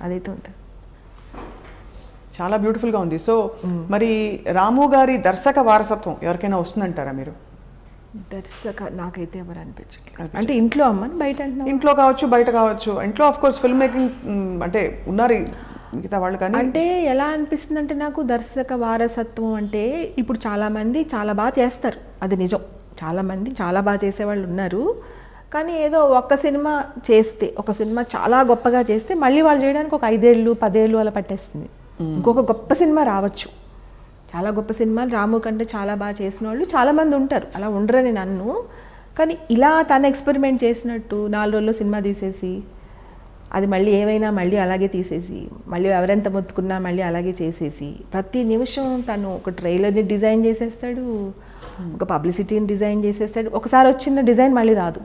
అదైతే ఉంది. చాలా బ్యూటిఫుల్గా ఉంది. సో మరి రాము గారి దర్శక వారసత్వం ఎవరికైనా వస్తుందంటారా మీరు? నాకైతే ఎవరు అనిపించట్లేదు. అంటే ఇంట్లో అమ్మని బయట ఇంట్లో కావచ్చు, బయట కావచ్చు. ఇంట్లో ఆఫ్ కోర్స్ ఫిల్మ్ మేకింగ్ అంటే ఉన్నారు మిగతా వాళ్ళు, కానీ అంటే ఎలా అనిపిస్తుంది అంటే నాకు దర్శక వారసత్వం అంటే ఇప్పుడు చాలామంది చాలా బాగా చేస్తారు, అది నిజం. చాలామంది చాలా బాగా చేసేవాళ్ళు ఉన్నారు. కానీ ఏదో ఒక్క సినిమా చేస్తే, ఒక సినిమా చాలా గొప్పగా చేస్తే మళ్ళీ వాళ్ళు చేయడానికి ఒక 5 ఏళ్ళు 10 ఏళ్ళు అలా పట్టేస్తుంది. ఇంకొక గొప్ప సినిమా రావచ్చు. చాలా గొప్ప సినిమాలు రాము కంటే చాలా బాగా చేసిన వాళ్ళు చాలామంది ఉంటారు, అలా ఉండరని నన్ను. కానీ ఇలా తను ఎక్స్పెరిమెంట్ చేసినట్టు 4 రోజుల్లో సినిమా తీసేసి అది మళ్ళీ ఏమైనా మళ్ళీ అలాగే తీసేసి మళ్ళీ ఎవరెంత మొత్తుకున్నా మళ్ళీ అలాగే చేసేసి ప్రతి నిమిషం తను ఒక ట్రైలర్ని డిజైన్ చేసేస్తాడు, ఒక పబ్లిసిటీని డిజైన్ చేసేస్తాడు. ఒకసారి వచ్చిన డిజైన్ మళ్ళీ రాదు.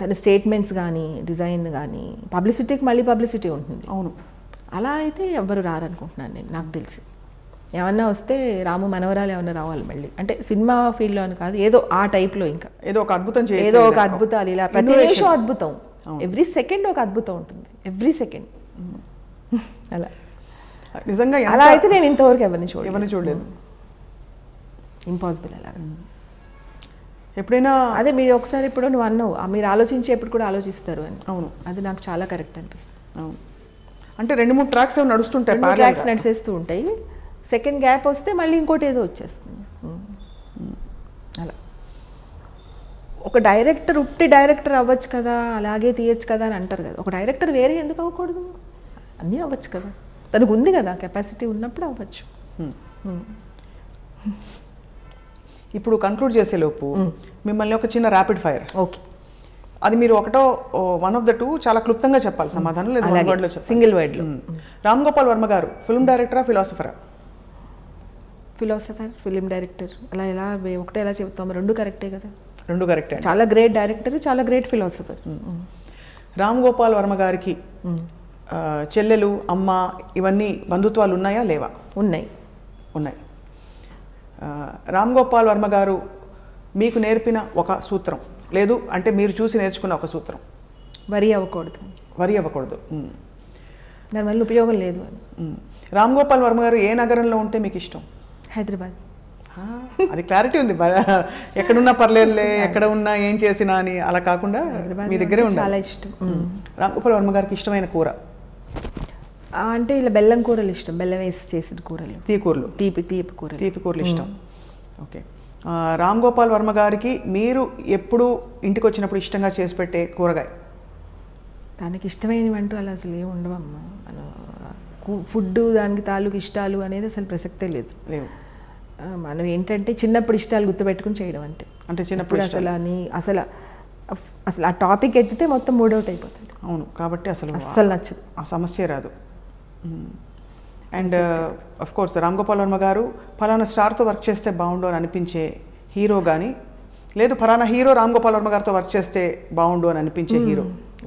తన స్టేట్మెంట్స్ కానీ డిజైన్ కానీ పబ్లిసిటీకి మళ్ళీ పబ్లిసిటీ ఉంటుంది. అవును, అలా అయితే ఎవ్వరు రారనుకుంటున్నాను నేను, నాకు తెలిసి. ఏమన్నా వస్తే రాము మనవరాలు ఏమన్నా రావాలి మళ్ళీ, అంటే సినిమా ఫీల్డ్లో అని కాదు, ఏదో ఆ టైప్లో ఇంకా ఏదో ఒక అద్భుతం ఏదో ఒక అద్భుతాలు ఇలా ప్రతి నిమిషం అద్భుతం, ఎవ్రీ సెకండ్ ఒక అద్భుతం ఉంటుంది, ఎవ్రీ సెకండ్. అలా నిజంగా అలా అయితే నేను ఇంతవరకు ఎవరిని చూడలేదు. ఇంపాసిబుల్ అలా. ఎప్పుడైనా అదే మీరు ఒకసారి ఇప్పుడు నువ్వు అన్నావు మీరు ఆలోచించి ఎప్పుడు కూడా ఆలోచిస్తారు అని. అవును, అది నాకు చాలా కరెక్ట్ అనిపిస్తుంది. అవును, అంటే 2-3 ట్రాక్స్ నడుస్తుంటాయి, ట్రాక్స్ నడిచేస్తూ ఉంటాయి, సెకండ్ గ్యాప్ వస్తే మళ్ళీ ఇంకోటి ఏదో వచ్చేస్తుంది. అలా ఒక డైరెక్టర్ ఉట్టి డైరెక్టర్ అవ్వచ్చు కదా, అలాగే తీయచ్చు కదా అని అంటారు కదా. ఒక డైరెక్టర్ వేరే ఎందుకు అవ్వకూడదు? అన్నీ అవ్వచ్చు కదా, తనకు ఉంది కదా కెపాసిటీ, ఉన్నప్పుడు అవ్వచ్చు. ఇప్పుడు కంక్లూడ్ చేసేలోపు మిమ్మల్ని ఒక చిన్న ర్యాపిడ్ ఫైర్. ఓకే, అది మీరు ఒకటో 1 of the 2 చాలా క్లుప్తంగా చెప్పాలి సమాధానం, లేదు వన్ వర్డ్లో చెప్పాలి, సింగిల్ వర్డ్లో. రామ్ గోపాల్ వర్మ గారు ఫిల్మ్ డైరెక్టరా ఫిలాసఫరా? ఫిలాసఫర్, ఫిలిం డైరెక్టర్, అలా ఎలా ఒకటే ఎలా చెప్తాము? 2 కరెక్టే కదా. 2 కరెక్టే. చాలా గ్రేట్ డైరెక్టర్, చాలా గ్రేట్ ఫిలాసఫర్. రామ్ గోపాల్ వర్మ గారికి చెల్లెలు, అమ్మ ఇవన్నీ బంధుత్వాలు ఉన్నాయా లేవా? ఉన్నాయి. రామ్ గోపాల్ వర్మ గారు మీకు నేర్పిన ఒక సూత్రం, లేదు అంటే మీరు చూసి నేర్చుకున్న ఒక సూత్రం? వరి అవ్వకూడదు. దానివల్ల ఉపయోగం లేదు అని. రామ్ గోపాల్ వర్మ గారు ఏ నగరంలో ఉంటే మీకు ఇష్టం? హైదరాబాద్. అది క్లారిటీ ఉంది, ఎక్కడున్నా పర్లేదులే, ఎక్కడ ఉన్నా ఏం చేసినా అని అలా కాకుండా మీ దగ్గరే ఉండాలి. చాలా ఇష్టం. రామ్ గోపాల్ వర్మ గారికి ఇష్టమైన కూర అంటే ఇలా బెల్లం కూరలు ఇష్టం, బెల్లం వేసి చేసిన కూరలు, తీపి కూరలు ఇష్టం. ఓకే, రామ్ గోపాల్ వర్మ గారికి మీరు ఎప్పుడు ఇంటికి వచ్చినప్పుడు ఇష్టంగా చేసి పెట్టే కూరగాయ? తనకి ఇష్టమైనవి అంటూ అలా అసలు ఏమి ఉండవమ్మా. ఫుడ్ దానికి తాలూకు ఇష్టాలు అనేది అసలు ప్రసక్తే లేదు. మనం ఏంటంటే చిన్నప్పుడు ఇష్టాలు గుర్తుపెట్టుకుని చేయడం అంతే. అంటే చిన్నప్పుడు అసలు ఆ టాపిక్ ఎత్తితే మొత్తం మూడౌట్ అయిపోతుంది. అవును, కాబట్టి అసలు నచ్చదు, ఆ సమస్య రాదు. And of course Ram Gopal Varma గారు ఫలానా స్టార్తో వర్క్ చేస్తే బాగుండు అని అనిపించే హీరో కానీ, లేదు ఫలానా హీరో రామ్ గోపాల్ వర్మ గారితో వర్క్ చేస్తే బాగుండు అని అనిపించే హీరో?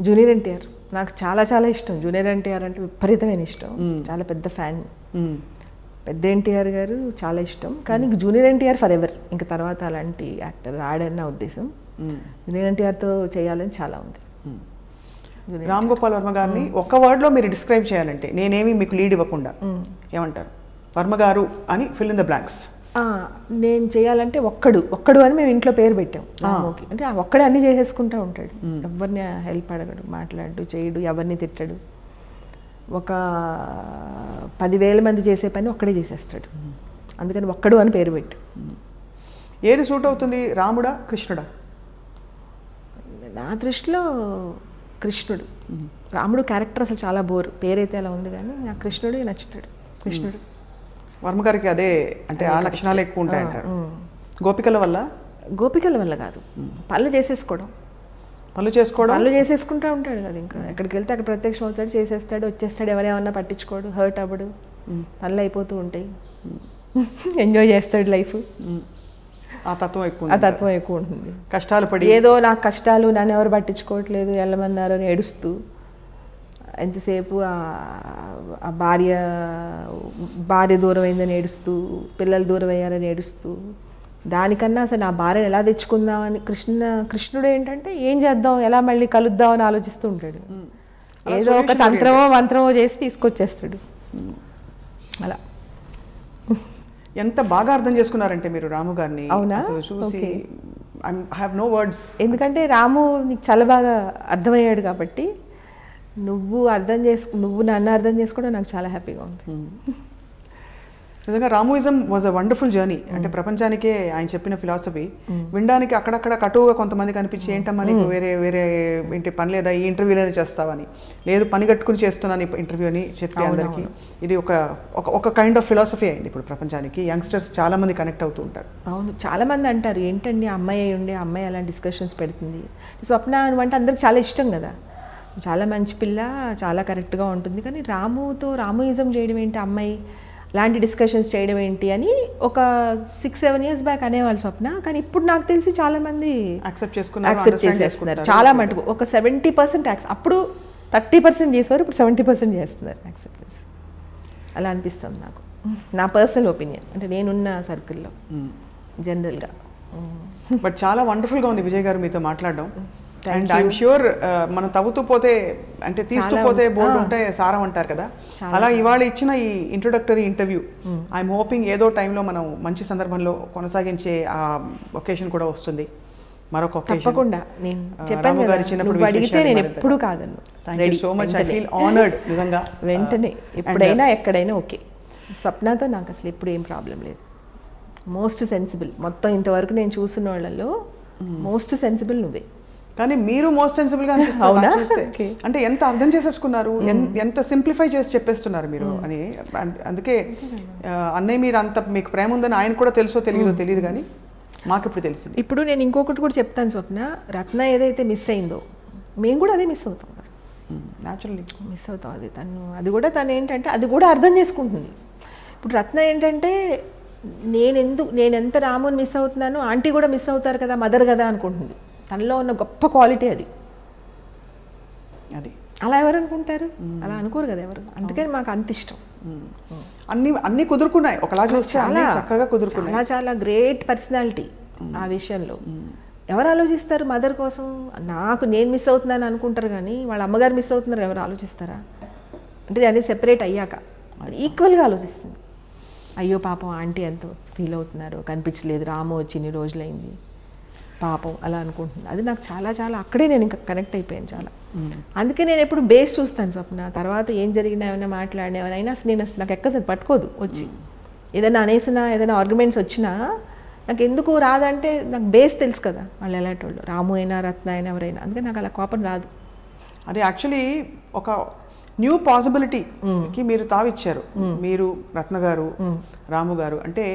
జూనియర్ ఎన్టీఆర్ నాకు చాలా చాలా ఇష్టం. జూనియర్ ఎన్టీఆర్ అంటే విపరీతమైన ఇష్టం, చాలా పెద్ద ఫ్యాన్. పెద్ద ఎన్టీఆర్ గారు చాలా ఇష్టం, కానీ జూనియర్ ఎన్టీఆర్ ఫర్ ఎవర్, ఇంకా తర్వాత అలాంటి యాక్టర్ రాడని నా ఉద్దేశం. జూనియర్ ఎన్టీఆర్తో చేయాలని చాలా ఉంది. రామ్ గోపాల్ వర్మ గారిని ఒక వర్డ్లో మీరు డిస్క్రైబ్ చేయాలంటే, నేనేమి మీకు లీడ్ ఇవ్వకుండా ఏమంటారు? వర్మ గారు అని ఫిల్ ఇన్ ద బ్లాంక్స్. నేను చేయాలంటే ఒక్కడు అని మేము ఇంట్లో పేరు పెట్టాం. అంటే ఒక్కడే అన్ని చేసేసుకుంటూ ఉంటాడు, ఎవరిని హెల్ప్ అడగడు, మాట్లాడు, చేయడు, ఎవరిని తిట్టడు. ఒక 10,000 మంది చేసే పని ఒక్కడే చేసేస్తాడు, అందుకని ఒక్కడు అని పేరు పెట్టు. ఏది సూట్ అవుతుంది, రాముడా కృష్ణుడా? నా దృష్టిలో కృష్ణుడు. రాముడు క్యారెక్టర్ అసలు చాలా బోర్, పేరైతే అలా ఉంది, కానీ నాకు కృష్ణుడే నచ్చుతాడు. కృష్ణుడు వర్మ గారికి అదే, అంటే ఆ లక్షణాలు ఎక్కువ ఉంటాయంటారు. గోపికల వల్ల కాదు, పనులు చేసుకుంటూ ఉంటాడు కదా. ఇంకా ఎక్కడికి వెళ్తే అక్కడ ప్రత్యక్షం అవుతాడు, చేసేస్తాడు, వచ్చేస్తాడు, ఎవరేమన్నా పట్టించుకోడు, హర్ట్ అవ్వడు, పనులు అయిపోతూ ఉంటాయి, ఎంజాయ్ చేస్తాడు లైఫ్. ఆ తత్వం ఎక్కువ ఉంటుంది. కష్టాలు పడి ఏదో నాకు కష్టాలు, నన్ను ఎవరు పట్టించుకోవట్లేదు, వెళ్ళమన్నారు అని ఏడుస్తూ, ఎంతసేపు ఆ భార్య దూరం అయిందని ఏడుస్తూ, పిల్లలు దూరం అయ్యారని ఏడుస్తూ, దానికన్నా అసలు నా భార్యను ఎలా తెచ్చుకుందామని కృష్ణుడు ఏంటంటే ఏం చేద్దాం, ఎలా మళ్ళీ కలుద్దాం అని ఆలోచిస్తూ ఉంటాడు. ఏదో ఒక తంత్రమో మంత్రమో చేసి తీసుకొచ్చేస్తాడు. అలా ఎంత బాగా అర్థం చేసుకున్నారంటే మీరు రాము గారిని. అవునా? చూసి ఐ హావ్ నో వర్డ్స్. ఎందుకంటే రాము నీకు చాలా బాగా అర్థమయ్యాడు కాబట్టి, నువ్వు నన్ను అర్థం చేసుకోవడం నాకు చాలా హ్యాపీగా ఉంది. నిజంగా రామోయిజం వాజ్ అ వండర్ఫుల్ జర్నీ. అంటే ప్రపంచానికే ఆయన చెప్పిన ఫిలాసఫీ వినడానికి అక్కడక్కడ కటువుగా కొంతమంది కనిపించి ఏంటమ్మా నీకు వేరే వేరే ఏంటి పని లేదా ఈ ఇంటర్వ్యూలోనే చేస్తావని, లేదు పని కట్టుకుని చేస్తున్నాను ఈ ఇంటర్వ్యూ అని చెప్పి అందరికీ ఇది ఒక కైండ్ ఆఫ్ ఫిలాసఫీ అయింది ఇప్పుడు ప్రపంచానికి. యంగ్స్టర్స్ చాలా మంది కనెక్ట్ అవుతూ ఉంటారు. అవును, చాలా మంది అంటారు ఏంటండి అమ్మాయి ఉండే అమ్మాయి అలాంటి డిస్కషన్స్ పెడుతుంది. స్వప్న అంటే అందరికి చాలా ఇష్టం కదా, చాలా మంచి పిల్ల, చాలా కరెక్ట్గా ఉంటుంది. కానీ రామోయిజం చేయడం ఏంటి, అమ్మాయి లాంటి డిస్కషన్స్ చేయడం ఏంటి అని ఒక 6-7 years బ్యాక్ అనేవాళ్ళు స్వప్న. కానీ ఇప్పుడు నాకు తెలిసి చాలా మంది యాక్సెప్ట్ చేసేస్తున్నారు చాలా మటుకు. ఒక 70% అప్పుడు 30% చేసేవారు, ఇప్పుడు 70% చేస్తున్నారు యాక్సెప్ట్ చేసి. అలా అనిపిస్తుంది నాకు, నా పర్సనల్ ఒపీనియన్, అంటే నేనున్న సర్కిల్లో జనరల్గా. బట్ చాలా వండర్ఫుల్గా ఉంది విజయ్ గారు మీతో మాట్లాడడం. అండ్ ఐఎమ్ ష్యూర్ మనం తవ్వుతూ పోతే అంటే తీస్తూ పోతే బోర్డు ఉంటే సారం అంటారు కదా, అలా ఇవాళ ఇచ్చిన ఈ ఇంట్రొడక్టరీ ఇంటర్వ్యూ ఐఎమ్ హోపింగ్ ఏదో టైంలో మనం మంచి సందర్భంలో కొనసాగించే ఆ ఒకేషన్ కూడా వస్తుంది. మరొక ఒకేషన్ తప్పకుండా నేను చెప్పాను కదా, నువ్వు అడిగితే నేను ఎప్పుడు కాదన్ను. Thank you so much, I feel honoured నిజంగా. వెంటనే ఎప్పుడైనా ఎక్కడైనా ఓకే. స్వప్నతో నాకు అసలు ఎప్పుడు ఏం ప్రాబ్లం లేదు. మోస్ట్ సెన్సిబుల్, మొత్తం ఇంతవరకు నేను చూస్తున్న వాళ్ళలో మోస్ట్ సెన్సిబుల్ నువ్వే. కానీ మీరు మోస్ట్ సెన్సిబుల్ గా అనిపిస్తుంది. అంటే ఎంత అర్థం చేసేసుకున్నారు, ఎంత సింప్లిఫై చేసి చెప్పేస్తున్నారు మీరు అని. అందుకే అన్నయ్య మీరు అంత మీకు ప్రేమ ఉందని ఆయన కూడా తెలుసో తెలియదు కానీ మాకు ఇప్పుడు తెలిసింది. ఇప్పుడు నేను ఇంకొకటి కూడా చెప్తాను స్వప్న, రత్న ఏదైతే మిస్ అయిందో మేము కూడా అదే మిస్ అవుతాం కదా, న్యాచురల్లీ మిస్ అవుతాం. తను ఏంటంటే అది కూడా అర్థం చేసుకుంటుంది. ఇప్పుడు రత్న ఏంటంటే నేను ఎంత రాముని మిస్ అవుతున్నానో ఆంటీ కూడా మిస్ అవుతారు కదా, మదర్ కదా అనుకుంటుంది. తనలో ఉన్న గొప్ప క్వాలిటీ అది. అలా ఎవరు అనుకుంటారు, అలా అనుకోరు కదా ఎవరు. అందుకని మాకు అంత ఇష్టం. అన్ని కుదురుకున్నాయి, ఒకలా చూస్తే చక్కగా కుదురుకున్నాయి. చాలా గ్రేట్ పర్సనాలిటీ ఆ విషయంలో. ఎవరు ఆలోచిస్తారు మదర్ కోసం? నేను మిస్ అవుతున్నాను అనుకుంటారు కానీ వాళ్ళ అమ్మగారు మిస్ అవుతున్నారు ఎవరు ఆలోచిస్తారా? అంటే అది సెపరేట్ అయ్యాక అది ఈక్వల్గా ఆలోచిస్తుంది. అయ్యో పాపం ఆంటీ ఎంతో ఫీల్ అవుతున్నారు, కనిపించలేదు, రాము వచ్చి ఇన్ని రోజులైంది పాపం అలా అనుకుంటుంది. అది నాకు చాలా అక్కడే నేను ఇంకా కనెక్ట్ అయిపోయాను చాలా. అందుకే నేను ఎప్పుడు బేస్ చూస్తాను స్వప్న. తర్వాత ఏం జరిగినా ఏమైనా మాట్లాడినా ఏమైనా నేను నాకు ఎక్కదు, పట్టుకోదు వచ్చి. ఏదైనా అనేసినా ఏదైనా ఆర్గ్యుమెంట్స్ వచ్చినా నాకు ఎందుకు రాదంటే నాకు బేస్ తెలుసు కదా వాళ్ళు ఎలాంటి వాళ్ళు, రాము అయినా రత్న అయినా ఎవరైనా. అందుకే నాకు అలా కోపం రాదు. అది యాక్చువల్లీ ఒక న్యూ పాసిబిలిటీకి మీరు తావిచ్చారు. మీరు రత్న గారు, రాము గారు అంటే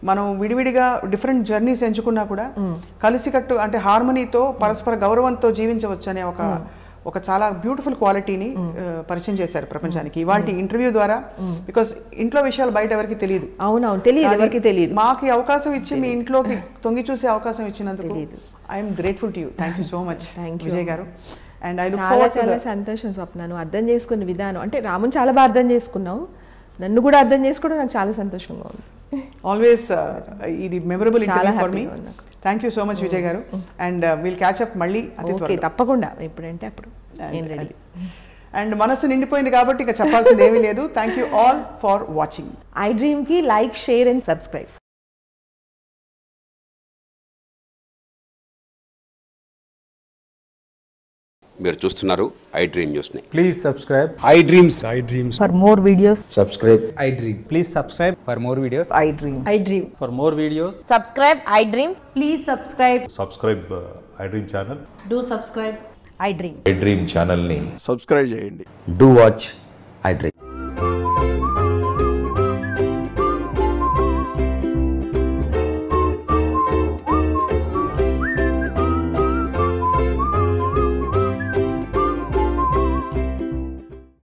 మనం విడివిడిగా డిఫరెంట్ జర్నీస్ ఎంచుకున్నా కూడా కలిసికట్టు అంటే హార్మనీతో పరస్పర గౌరవంతో జీవించవచ్చు అనే ఒక చాలా బ్యూటిఫుల్ క్వాలిటీని పరిచయం చేశారు ప్రపంచానికి ఇవాళ ఇంటర్వ్యూ ద్వారా. బికాస్ ఇంట్లో విషయాలు బయట ఎవరికి తెలియదు. అవునవును, తెలియదు. మాకు అవకాశం ఇచ్చి మీ ఇంట్లోకి తొంగి చూసే అవకాశం ఇచ్చినందుకు I'm grateful to you. Thank you so much Vijay garu. And I look forward. చాలా సంతోషం స్వప్న, నువ్వు అర్థం చేసుకున్న విధానం. అంటే రాముని చాలా బాగా అర్థం చేసుకున్నావు, నన్ను కూడా అర్థం చేసుకోవడం నాకు చాలా సంతోషంగా ఉంది. ఆల్వేస్ ఇది memorable interview for me. Thank you so much Vijay garu. And will catch up మళ్ళీ అతి త్వరలో. తప్పకుండా, ఎప్పుడంటే అప్పుడు. అండ్ మనసు నిండిపోయింది కాబట్టి ఇక చెప్పాల్సింది ఏమీ లేదు. Thank you all for watching. I dream కి లైక్, షేర్ అండ్ సబ్స్క్రైబ్. మీరు చూస్తున్నారు ఐ డ్రీమ్ న్యూస్ ని. Please subscribe. I dreams. For more videos, subscribe. I dream. Please subscribe for more videos. I dream. I dream. For more videos, Subscribe, I dream. Please subscribe. Subscribe I dream channel. Do subscribe. I dream. I dream ఛానల్ని సబ్స్క్రైబ్ చేయండి. Do watch I Dream.